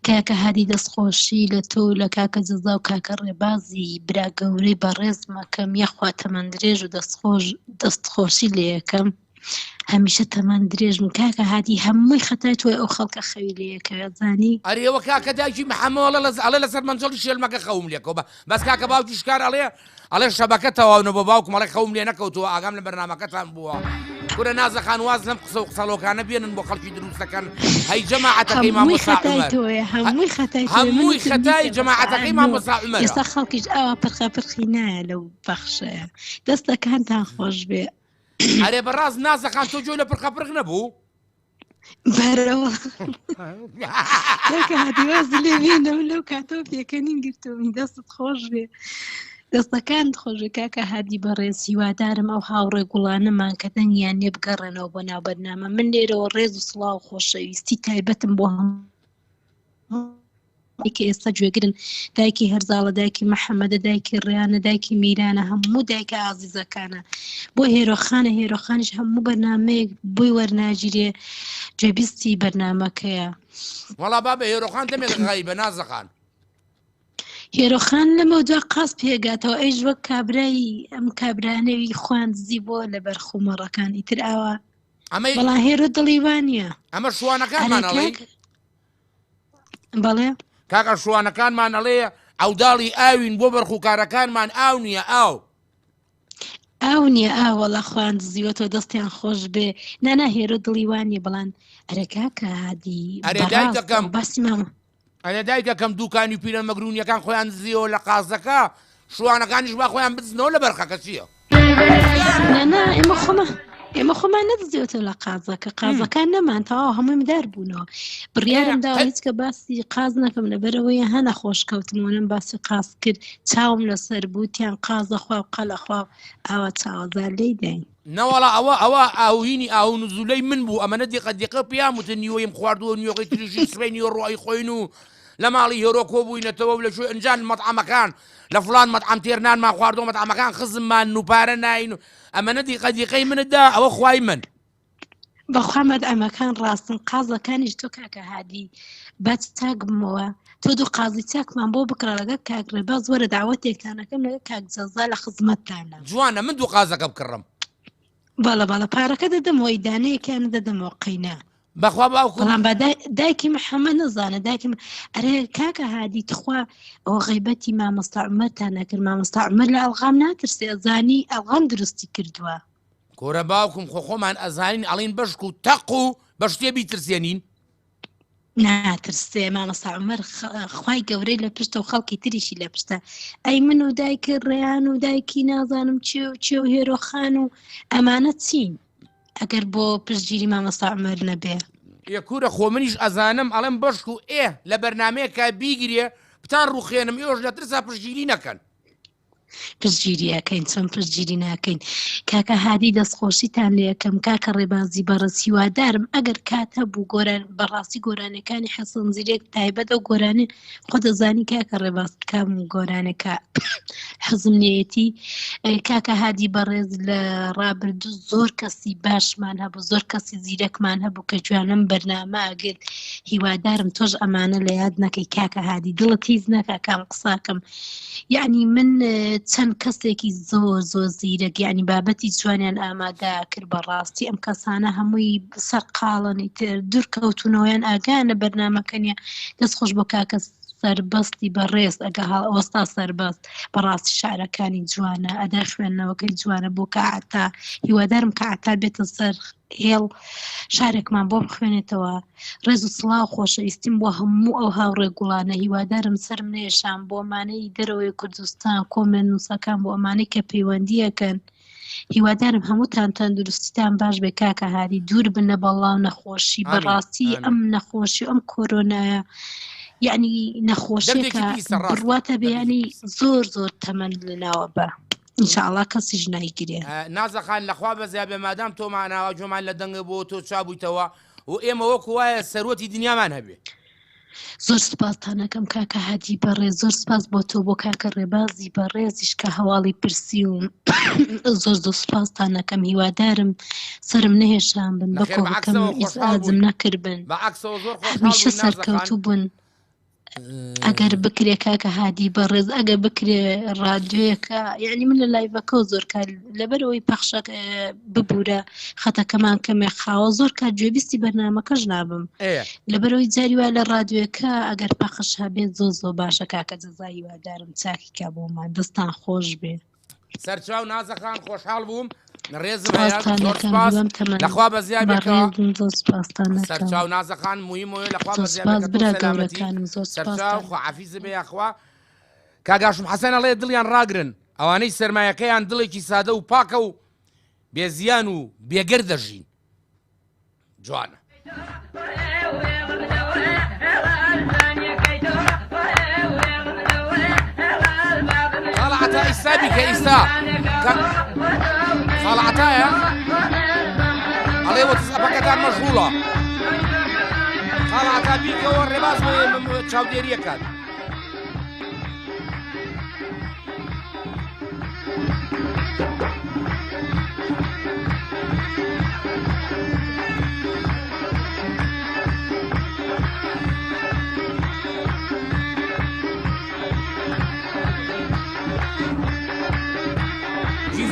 کاکە هادی دەستخۆشی لە تۆ لە کاکە جەزا و کاکە ڕێبازی برا گەورەی بەڕێز مەکەم یەخوا تەمەن درێژ و دەستخۆشی لێ یەکەم هەمیشە تەمان درێژم کاکە هادی هەمووی خەتای تۆی ئەو خەڵکە خەوی لێ یەکەوێت زانی ئەرێوە کاکە دایکی محەمەوەڵە ئەڵێ لەسەر مەنجەڵی شێلمەکە خەوم لێکەوە بەس کاکە باوکی شکار ئەڵێ شەبەکە تەواونە بۆ باوکم ئەڵێ خەوم لێ نەکەوتەوە ئاگام لە بەرنامەکەتان بووە کورە نازەخان واز لەم قسە و قسەڵۆکانە بێنن بۆ خەڵکی دروستەکەن هەی جەماعەتەکەی مامۆستا عومەر هەمووی خەتای جەماعەتەکەی مامۆستا عومەر ئێستا خەڵکیش ئاوا پرخەپرخی نایە لەو بەخشەیە دەستەکانتان خۆش بێ ئەرێ بەڕاست نازەخان تۆ جۆی لە پرخەپرخ نەبوو بەرەوە کاکە هادی واز لێ بێنەوە لەو کاتۆ پێکەنین گرتومی دەستت خۆش بێ دەستەکانت خۆشە کاکە هادی بەڕێز هیوادارم ئەو هاوڕێ گوڵانەمان کە دەنگیان لێ بگەڕێنەوە بۆ ناو بەرنامە من لێرەوە ڕێز و سڵاو و خۆشەویستی تایبەتم بۆ هەموو کە ئێستا گوێگرن دایکی هەرزاڵە دایکی مەحەمەدە دایکی ڕیانە دایکی میرانە هەموو دایکە عازیزەکانە بۆ هێرۆخانە هێرۆخانیش هەموو بەرنامەیەک بۆی وەرناگیرێ جێبیستی بەرنامەکەیە وەڵا بابە هێرۆخان دەمێت غایبە نازەخان هێرۆخان لەمە دوا قاس پێگاتەوە ئەیش وەک کابرای ئەم کابرانەوی خواندزی بۆ لە بەرخومەڕەکان ئیتر ئاوا بەڵام هێرۆ دڵیوانە ئەمە شوانەکانمان ئەڵێ بەڵێ کاکە شوانەکانمان ئەڵێ ئەوداڵی ئاوین بۆ بەرخوکارەکانمان ئاو نییە ئاو ئاو نییە ئاوەڵە خوان دزیوەتەوە دەستیان خۆش بێ نانا هێرە دڵی وانیە بەڵان ئەرەکا کە هادی باسی مامە ئەلێ دایکەکەم دووکانی پیرە مەگرونیەکان خۆیان دزیەوە لە قازەکە شوانەکانیش با خۆیان بزنەوە لە بەرخەکە چییە؟ نانا ئێمە خۆمان نەدزیوەتە لە قازەکە قازەکان نەمان تەواو هەمووی مدار بوونەوە بڕیارم داوە هیچ کە باسی قاز نەکەم لەبەرەوەی هەنە خۆشکەوتمەوەم باسی قاز کرد چاوم لەسەر بوتیان قازە خوا و قەلەخوا ئاوا چاوەزار لێی داین نەوەڵا ئەوە ئاوهینی ئاو نزولەی من بوو ئەمەنە دیقە پیام وتە نیوەیم خواردووە نیوەقی تریژی سبەی نیوە ڕۆی خۆین و لە ماڵی هێرۆ کۆبووینەتەوە لە شوێ ئەنجان مەطعەمەکان لە فڵان مەطعەم تێرنانمان خواردەوە مەطعەمەکان خزممان نوپارە ناین ئەمەنە دیقەی منتدا ئەوە خوای من بەخوا مەطعەمەکان ڕاستن قازەکانیش تۆ کاکە هادی بەچ چاک بمەوە تۆ دوو قازی چاکمان بۆ بکڕە لەگەڵ کاکڕێباز وەرە داوەتێکتانەکەم لەگەڵ کاکجەزا لە خزمەتتانە جوانە من دوو قازەکە بکڕم باڵە پارەکە دەدەمەوەی دانەیەکیان دەدەمەوە قەینا بەخوا باوکم بە دایکی محەممەد نەزانە دایکی ئەرێ کاکە هادی تخوا ئەوە غیبەتی مامۆستا عومەرتان نەکرد مامۆستا عومەر لە ئەڵغام ناترسێ ئەزانی ئەڵغام دروستی کردووە کۆرە باوکم خۆمان ئەزانین ئەڵین بەشک و تەق و بە شتێ بیترسێنین ناترسێ مامۆستا عومەر خوای گەورەی لە پشتە و خەڵکی تریشی لە پشتە ئەی من و دایکی ڕێیان و دایکی نازانم چێ و هێرۆخان و ئەمانە چین ئەگەر بۆ پشتگیری مامۆستا عومەر نەبێ یەکوورە خۆ منیش ئەزانم ئەڵێم بەشک و لە بەرنمەیەکە بیگرێ بتان ڕوخێنم ئێوەش لە ترسا پشتگیری نەکەن پشتگیریەکەین چۆن پشتگیری ناکەین کاکە هادی دەستخۆشیتان لێ یەکەم کاکە ڕێبازی بەڕێز هیوادارم ئەگەر کات هەبوو گۆران بەڕاستی گۆرانەکانی حەسەن زیرێک تایبەت ئەو گۆرانێ خۆ دەزانی کاکە ڕێباز کام گۆرانەکە حەزم لێیەتی کاکە هادی بەڕێز لە ڕابردوو زۆر کەسی باشمان هەبوو زۆر کەسی زیرەکمان هەبوو کە جوانم بەرنامە ئەگەر هیوادارم تۆش ئەمانە لە یاد نەکەی کاکە هادی دڵت هیچ نەکا کام قساکەم یعنی من چەند کەسێکی زۆر زیرەک یعنی بابەتی جوانیان ئامادە کرد بەڕاستی ئەم کەسانە هەمووی سەر قاڵنی تر دوورکەوتونەوەیان ئاگانە بەرنامەکەنیە دەست خۆش بۆ کاکە سەربەستی بەڕێز ئەگە ئەوەستا سەربەست بەڕاستی شارەکانی جوانە ئەدا خوێندنەوەکەی جوانە بۆ کەعتا هیوادارم کەعتا بێتە سەر هێڵ شارێکمان بۆ بخوێنێتەوە ڕێز و سڵاو خۆشەویستیم بۆ هەموو ئەو هاوڕێ گوڵانە هیوادارم سرم نێشان بۆ ئەمانەی دەرەوەی کوردستان کۆمێن نووسەکان بۆ ئەمانەی کە پەیوەندیەکەن هیوادارم هەمووتان تەندروستیتان باش بێ کاکە هادی دوور بنە بەڵاو نەخۆشی بەڕاستی ئەم نەخۆشی ئەم کۆرۆنایە یعنی نەخۆشیەکە بڕواتە بەیانی زۆر تەمەن لەناوە بە ئینشاءڵڵا کەسیش نایگرێ نازەخان لەخوا بەزیا بێ مادام تۆماناوە جۆمان لە دەنگە بۆ تۆ چابوویتەوە و ئێمە وەکو وایە سەرۆتی دنیامان هەبێ زۆر سپاستانەکەم کاکە هادی بەڕێز زۆر سپاس بۆ تۆ بۆ کاکە ڕێبازی بەڕێزیش کە هەواڵی پرسی و زۆر سپاستانەکەم هیوادارم سرم نەهێشان بن بەکۆڵەکەم ئیزعاجم نەکردبن هەمیشە سەرکەوتوو بوون ئەگەر بکرێ کاکە هادی بەڕێز ئەگەر بکرێ ڕادیۆیەکە یعنی من لە لایڤەکە زۆر کار لەبەرەوەی پەخشەک ببوورە خەتەکەمان کەمێ خاوە زۆر کار گوێبیستی بەرنامەکەش نابم لەبەرەوەی جاری وای لە ڕادیۆیەکە ئەگەر پەخش هەبێت زۆر باشە کاکە جەزایی وادارم چاکیکە بۆمان دەستان خۆش بێ سەرچاو نازەخان خۆشحاڵ بووم ڕێزم لەخوا بەزیابێتەوە سەرچاو نازەخان مویمەوە لەخوا بەزیابەکەسەرچاو خۆعافیزە بێ یاخوا کاگاشم حەسەن ئەڵێ دڵیان ڕاگرن ئەوانەی سەرمایەکەیان دڵێکی سادە و پاکە و بێزیان و بێگەر دەژین جوانە خاڵە ئیسا بیکە ئیسا خاڵە عتایە ئەڵێ وەتز ئەپەکەتان مەشغوڵە خاڵە عتا بیکەوە ڕێباز چاودێریەکات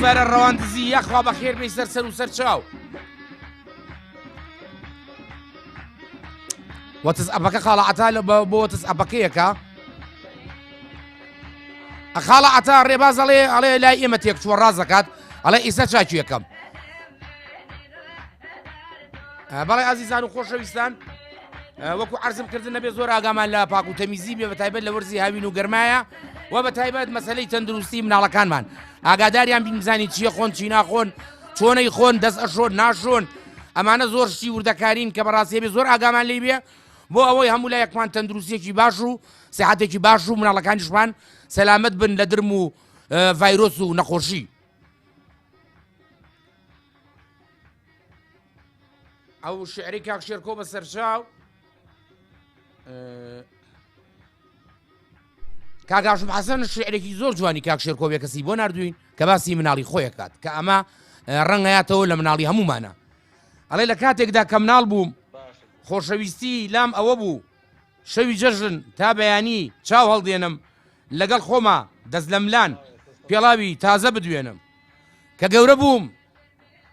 جیفارە ڕەواندزی یەخوا بەخێر بێی سەر و سەرچاو وەتز ئەپەکە خاڵە عتا بۆ وەتز ئەپەکەیەکە خاڵە عتا ڕێباز ئەڵێ لای ئێمە تێکچووە ڕازەکات ئەڵێ ئێستا چاکی یەکەم. بەڵێ ئازیزان و خۆشەویستان، وەکو عەرزم کردن نەبێ زۆر ئاگامان لە پاک و تەمیزی بێ، بەتایبەت لە وەرزی هاوین و گەرمایە و بەتایبەت مەسەلەی تەندروستی مناڵەکانمان ئاگاداریان بین بزانی چیە خۆن چی ناخۆن، چۆنەی خۆن، دەست ئەشۆن ناشۆن، ئەمانە زۆر شتی وردەکارین کە بەڕاستی بێ زۆر ئاگامان لێ بێ بۆ ئەوەی هەموو لای یەکمان تەندروستیەکی باش و سیحەتێکی باش و مناڵەکانیشمان سەلامەت بن لە درم و ڤایرۆس و نەخۆشی. ئەو شعری کاک شێرکۆ بە سەرچاو کاک هاشم حەسەن شعرێکی زۆر جوانی کاک شێرکۆ بێ کەسی بۆ نردوین کە باسی مناڵی خۆی کات کە ئەمە ڕەنگەیاتەوە لە مناڵی هەمومانە. ئەڵێ لە کاتێکدا کە مناڵ بووم خۆشەویستی لام ئەوە بوو شەوی جەژن تا بەیانی چاو هەڵدێنم لەگەڵ خۆما دەست لە ملان پێڵاوی تازە بدوێنم کە گەورە بووم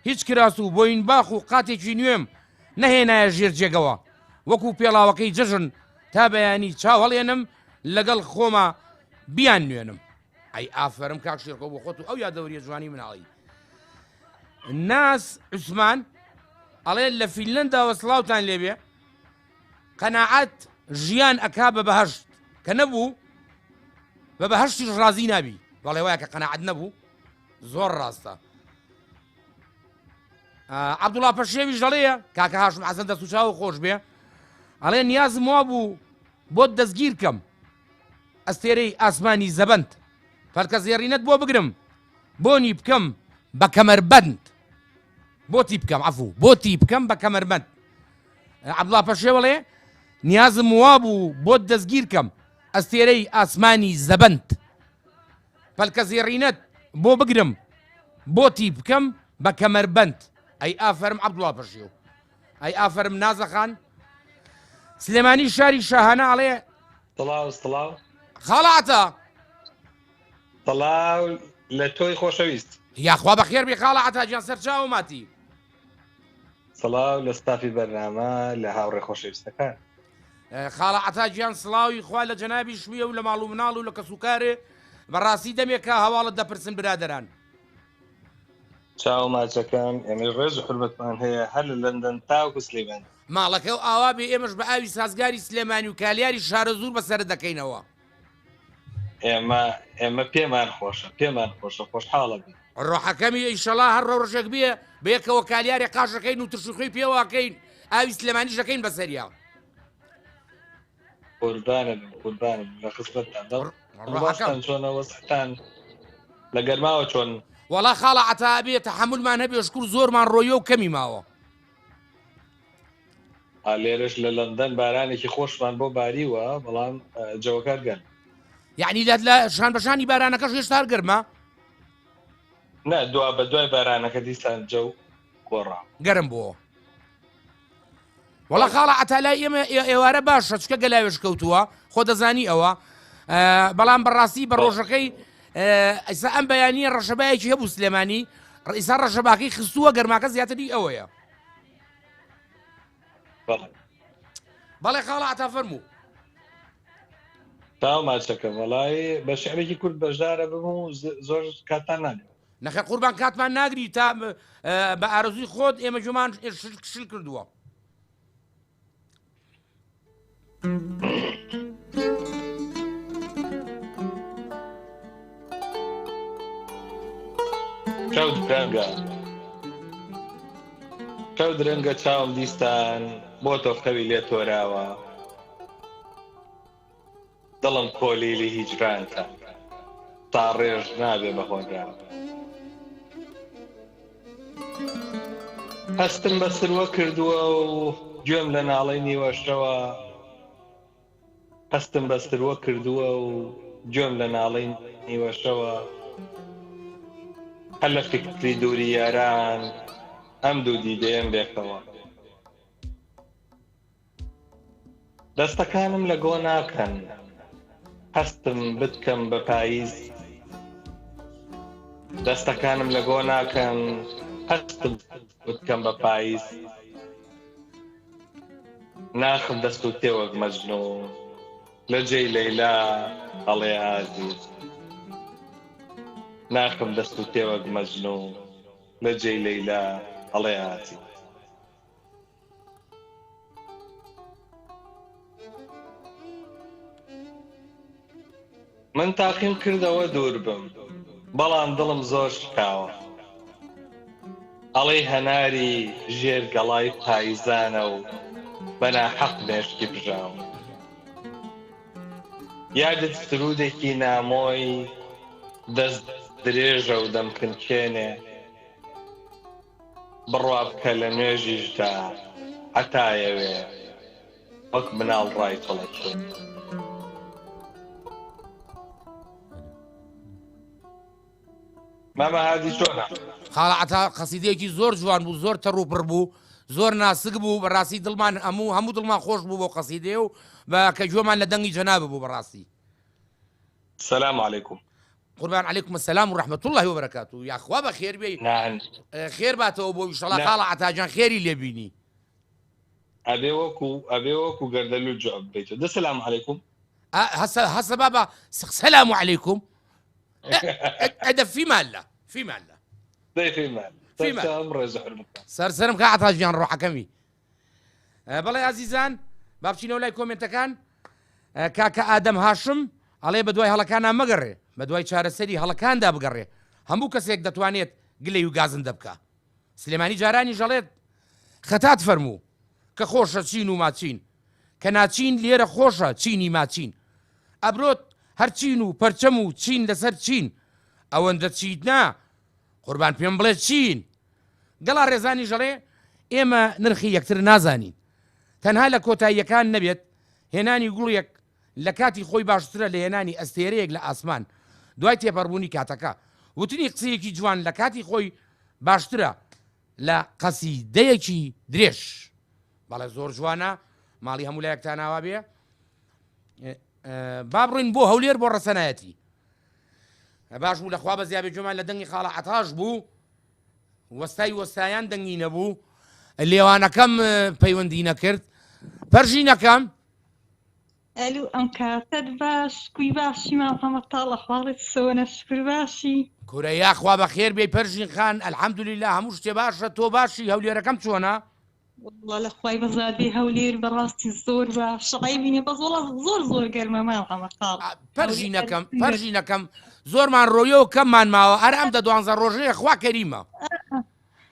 هیچ کراس و بۆین باخ و قاتێکی نوێم نەهێنایە ژێر جێگەوە وەکو پێڵاوەکەی جەژن تا بەیانی چاو هەڵێنم لەگەڵ خۆما بیان نوێنم. ئەی ئافەرم کاک شێرکۆ بۆ خۆت و ئەو یادەوەریە جوانی مناڵی. ناس عوسمان ئەڵێ لە فینلەنداوە سڵاوتان لێبێ قەناعەت ژیان ئەکا بە بەهەشت کە نەبوو بە بەهەشتیش ڕازی نابی. بەڵێ وایە کە قەناعەت نەبوو زۆر ڕاستە. عەبدوڵڵا پەشێویش دەڵێە کاکە هاشم حەسەن دەست و چاو خۆش بێ ئەڵێ نیازم وا بوو بۆت دەستگیر کەم ئەستێرەی ئاسمانی زەبەند فەرکە زێڕینەت بۆ بگرم بۆنی بکەم بە کەمەربەند بۆتی بکەم عەفوو بۆتی بکەم بە کەمەربەند. عەبدوڵڵا پەشێ بەڵێ نیازم وا بوو بۆت دەستگیر کەم ئەستێرەی ئاسمانی زەبەند فەرکە زێڕینەت بۆ بگرم بۆتی بکەم بە کەمەربەند. ئەی ئافەرم عەبدوڵڵا پەشێو، ئەی ئافەرم نازەخان. سلێمانی شاری شاهانە ئەڵێ سڵاو خاڵاتە سڵاو لە تۆی خۆشەویست یاخوا بەخێر بێ خاڵاتە گیان سەرچاو ماتی. سڵاو لە ستافی بەرنامە لە هاوڕێ خۆشەویستەکان. خاڵاتە گیان سڵاوی خوا لە جەنابی شوێ و لە ماڵ و مناڵ و لە کەسوکارێ بەڕاستی دەمێکە هەواڵت دەپرسن برادەران. چاو ماچەکان ئێمە ڕێز و حرمەتمان هەیە هەر لە لەندەن تاوکو سلێمانی ماڵەکە و ئاوا بێ ئێمەش بە ئاوی سازگاری سلێمانی و کالیاری شارە زوور بەسەر دەکەینەوە. ئێمە پێمان خۆشە خۆشحاڵە بین ڕۆحەکەمی ئیشەڵا هەر ڕۆژێک بێ بەیەکەوە کالیاری قاشەکەین و ترشوخۆی پێوەکەین ئاوی سلێمانی دەکەین بەسەریا. قوربانم لە خزمەتتان چۆنەوە سەتان لە گەرماوە چۆن؟ وەڵا خاڵە عەتا بێ تەحەموولمان هەبێ شکور زۆرمان ڕۆیە و کەمی ماوە. لێرەش لە لەندەن بارانێکی خۆشمان بۆ باریوە بەڵام جەوەکار گەرم. یعنی لە شان بەشانی بارانەکەش هێشتا گەرمە؟ نە دوا بە دوای بارانەکە دیسان جەو گۆڕا گەرم بووە. وەڵا خاڵە عەتا لای ئێمە ئێوارە باشە چکە گەلاوێش کەوتووە خۆ دەزانی ئەوە بەڵام بەڕاستی بە ڕۆژەکەی ئەیسا ئەم بەیانیە ڕەشەبایەکی هەبوو سلێمانی ئیسا ڕەشەباکەی خستووە گەرماکە زیاتری ئەوەیە. بەڵێ خاڵە عەتا فەرموو. تاو ماچەکەم وەڵای بە شعرێکی کورد بەشدارە ببووم و زۆر کاتان ناگرێت. نەخێر قوربان کاتمان ناگری تا بە ئارەزووی خۆت ئێمە جومان شل کردووە. چاو درەنگە چاوم دیستان بۆ تۆ خەوی لێ تۆراوە دڵم کۆلیلی هیجرانتە تا ڕێژ نابێ بە خۆنراوە هەستم بە سروە کردووە و گوێم لە ناڵەی نیوەشەوە هەستم بە سروە کردووە و گوێم لە ناڵەی نیوەشەوە هەر لە فکری دووری یاران ئەم دوو دیدەیەم بێکەوە دەستەکانم لە گۆ ناکەن هەستم بتکەم بە پاییز دەستەکانم لە گۆ ناکەن هەستم بتکەم بە پاییز ناخم دەست و تێوەک مەجنون لە جێی لەیلا ئەڵێ ئازیز ناخم دەست و تێوەک مەجنوو لە جێی لەیلا هەڵێ هاتی من تاقیم کردەوە دوور بم بەڵام دڵم زۆر شکاوە ئەڵێ هەناری ژێر گەڵای پایزانە و بەناحەق مێشکی بژاوە یادت سرودێکی نامۆی دەست درێژە و دەمکنکێنێ بڕوا بکە لە نوێژیشدا هەتایەوێ وەک مناڵ ڕای تەڵەکێ ماما هادی چۆنە؟ خاڵە عەتا قەسیدەیەکی زۆر جوان بوو زۆر تەڕوپڕ بوو زۆر ناسک بوو بەڕاستی دڵمان هەموو دڵمان خۆش بوو بۆ قەسیدێ و بە کە گوێمان لە دەنگی جەناب بوو بەڕاستی سلام علیکم قوربان علیکم السلام ورحمة الله وبركاته یاخوا بە خێر بێ خێر باتەوە بۆ ئینشەڵڵا خاڵە عەتاجان خێری لێبینی ئەبێ وەکو گەردەلوو جواب بێتە دە سلام علیکم هەسە بابا سلام علیکم ئەدە فیمان لا سەرسەرم کا عەتاجیان ڕۆحەکەمی بەڵێ عەزیزان با بچینەوە لای کۆمنتەکان کاکە ئادەم هاشم ئەڵێ بە دوای هەڵەکانە مەگەڕێ بە دوای چارەسەری هەڵەکاندا بگەڕێ هەموو کەسێک دەتوانێت گلەی و گازندە بکە سلێمانی جارانی ژەڵێت خەتات فەرموو کە خۆشە چین و ماچین کە ناچین لێرە خۆشە چینی ماچین ئەبرۆت هەر چین و پەرچەم و چین لەسەر چین ئەوەندە چیتنا قوربان پێم بڵێ چین گەڵا ڕێزانی ژەڵێ ئێمە نرخی یەکتر نازانین تەنها لە کۆتاییەکان نەبێت هێنانی گوڵیەک لە کاتی خۆی باشترە لە هێنانی ئەستێرەیەک لە ئاسمان دوای تێپەڕبوونی کاتەکە وتنی قسەیەکی جوان لە کاتی خۆی باشترە لە قەسیدەیەکی درێژ بەڵێ زۆر جوانە ماڵی هەموو لایەکتاناوا بێ با بڕین بۆ هەولێر بۆ ڕەسەنایەتی باش بوو لەخوا بە زیابێ جۆمان لە دەنگی خاڵە عەتاش بوو وەستایان دەنگی نەبوو لێوانەکەم پەیوەندی نەکرد پەرژینەکەم ئەلو ئەم کاتت باش کوی باشی ماڵهەمە تاڵە خواڵێت سۆنە شکر باشی کورە یاخوا بە خێر بێ پەرژین خان ئەلحەمدولیلا هەموو شتێ باشە تۆ باشی هەولێرەکەم چۆنە؟ والله لە خوای بەزادی هەولێر بەڕاستی زۆر باش شەقای بینێ بەس وەڵا زۆر گەرمە ماڵهەمە تاڵ پەرژینەکەم زۆرمان ڕۆیەوە کەممان ماوە هەر ئەم دە 12 ڕۆژەیە خوا کەریمە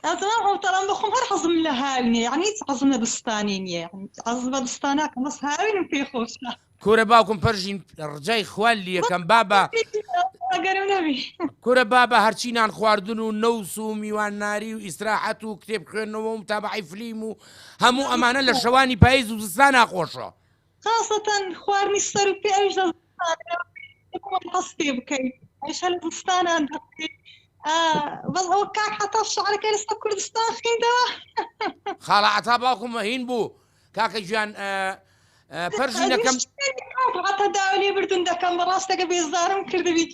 ئەزمان هەوتەڵام بخۆم هەر حەزم لە هاوینێ یعنی هیچ حەزم لە بستانی نییە حەزم بە بستاناکەم بەس هاوینم پێ خۆشە کورە باوکم پەرژین ڕجای خوالی یەکەم بابە کورە بابە هەرچینان خواردن و نەوس و میوانناری و ئیسراحەت و کتێب خوێندنەوە و متابعەی فلیم و هەموو ئەمانە لە شەوانی پاییز و زستان ناخۆشە خاصەتەن خواردنی سەر و پێ ئەویش هەست پێ بکەیت ئەویش هەر لە زستانان دەکەیت بەس ئەوە کاک حتا شعرەکە لەسەر کوردستان خوێندەوە خاڵە عەتا باوکم هین بوو کاکە گیان پەرژینەکەم حتا داوا لێ بردون دەکەم بەڕاستەکە بێزارم کردبی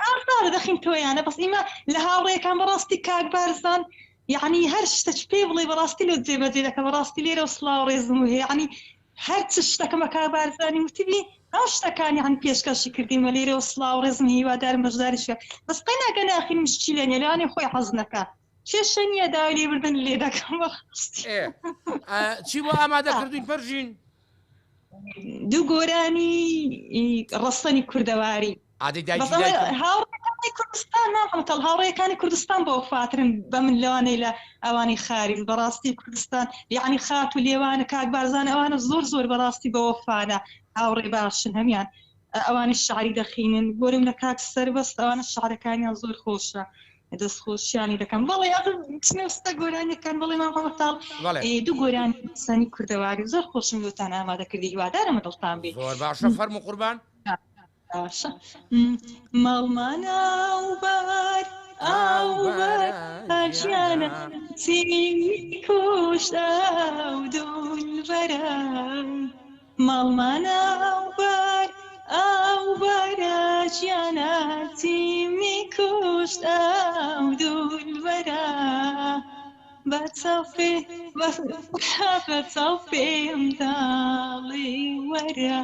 ئارزارە دەخین تۆیانە بەس ئیمە لە هاوڕێیەکان بەڕاستی کاک بارزان یعنی هەر شتەچ پێ بڵێ بەڕاستی لە جێبەجێ دەکە بەڕاستی لێرە و سڵاو ڕێزم هەیە یعنی هەر چ شتەکەمە کاک بارزانی وتبی ئەو شتەکانی هەن پێشکەشی کردیمە لێرە و سڵاو ڕێزم هیوادارم بەشداریشە بەس قەناگە ناخین مشتی لێ نیە لەوانێ خۆی حەز نەکە کێشە نییە داوا لێ بردن لێ دەکەم بەڕاستی چی بۆ ئامادە کردوین پەرژین دوو گۆرانی ڕستەنی کوردەواری هاوڕێکانی کوردستان ناڵ هاوڕێکانی کوردستان بۆ فاترن بە من لەوانەی لە ئەوانی خاری بەڕاستی کوردستان یعنی خات و لێوانە کاک بارزان ئەوانە زۆر بەڕاستی بە وەفانە هاوڕێ باشن هەمیان ئەوانی شعری دەخینن گۆرم لە کاک سەربەست ئەوانە شعرەکانیان زۆر خۆشە دەستخۆشیانی دەکەم بەڵێ چنەوەستە گۆرانیەکان بڵێ ماڵهەمەتاڵ دوو گۆرانی سانی کوردەواری زۆر خۆشم بۆتان ئامادە کردی هیوادارمە دڵتان بێت زۆر باشە فەرموو قوربان ماڵمانە ئەوبەر ئاژیانە چی کوشتە و دولبەرە ماڵمانە ئەوبەر ئاژیانە چیمی کوشتە و دولبەرە بەچاو پێم داڵی وەرە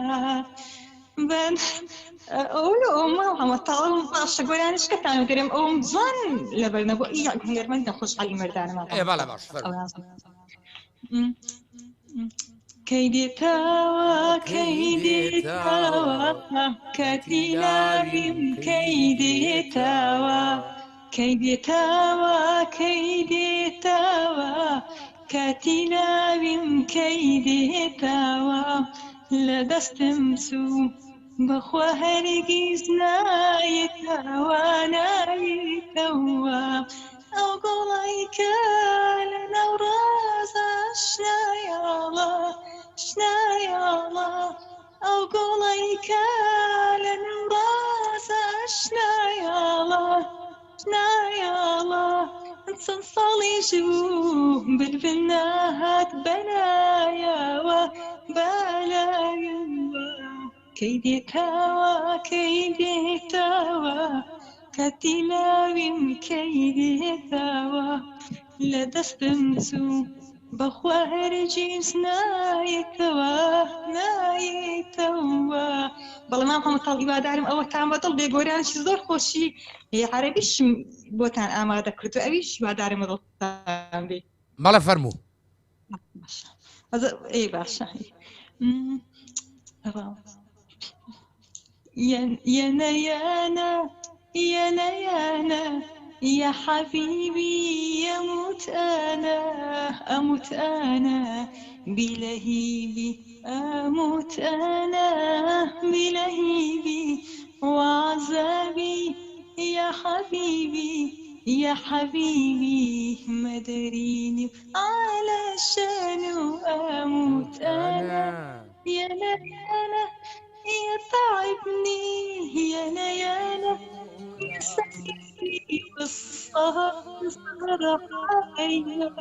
ئەوە هەمە تاڵ باشە گۆرانشکەتان دەرێم ئەوم جوان لەبەرنەبوو هێرمەندە خۆشحالی مردانەمان بەڵێ باش کەی دێتەوە کەتی ناویم کەی دێتەوە کەتی ناویم کەی دێتەوە لە دەستم چوو بەخوا هەرگیز نایێتەوە ئەو گۆڵایکە لە ناو ڕازە شنایاڵە ئەو گۆڵایکە لە ناو ڕازە شنایاڵە چەند ساڵی ژوو بلبل ناهات بەلایەوە کەی دێتەوە کەتی ناویم کەی دێتەوە لە دەستم چوو بەخوا هەرگیز نایێتەوە بەڵێ مام هەمووتاڵ هیوادارم ئەوەتان بەدڵ بێگۆرانشی زۆر خۆشی عەرەبیشم بۆتان ئامادە کردو ئەویش هیوادارم بەدڵتان بێ بەڵێ فەرموو باشە يانا يا حبيبي أموت أنا بلهيبي وعذابي يا حبيبي مدريني علشان أموت أنا يانا يتعبني يانا يسعدني والسهر عليا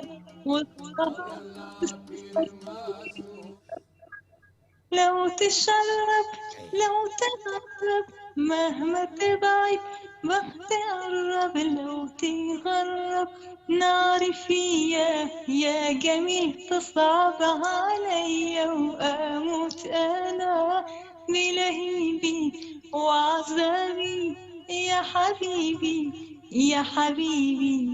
لو تشرب لو تغرب مهما تبعد بتقرب لو تغرب ناري فيا يا جميل تصعب عليا وأموت أنا بلهيبي وعذابي يا حبيبي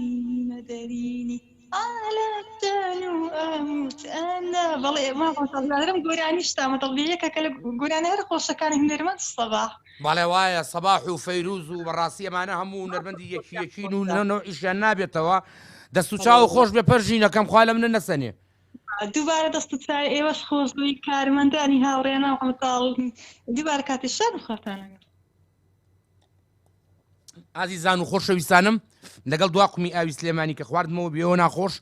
مدريني على الدن وأموت أنا بلي ما فهمت قراني شتا طبيعي كلا قراني رقص كان هنرمد الصباح بەڵێ وایە سەباح و فەیروز و بەڕاستیەمانە هەموو نەرمەندی یەکیەکین و نەنەوەئیشیان نابێتەوە دەست و چاو خۆش بێ پەرژینەکەم خوا لە منە نەسەنێ دووبارە دەست و چای ئێوەش خۆش بووی کارمەندانی هاوڕێنە هەمتاڵ دووبارە کاتێشان خۆتانە ئازیزان و خۆشەویستانم لەگەڵ دواقمی ئاوی سلێمانی کە خواردمەوە بێەوە ناخۆش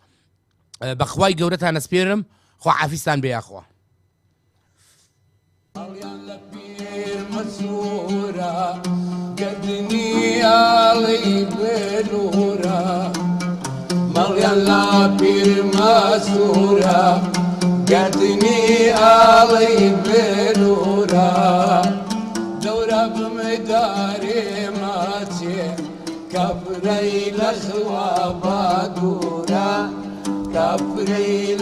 بەخوای گەورەتان ئەسپێرم خوا عافیستان بێ یاخوا مسورة قدني علي بنورة مليان لابير مسورة قدني علي بنورة دورة بمداري ماتي كفري لخوا بادورة كفري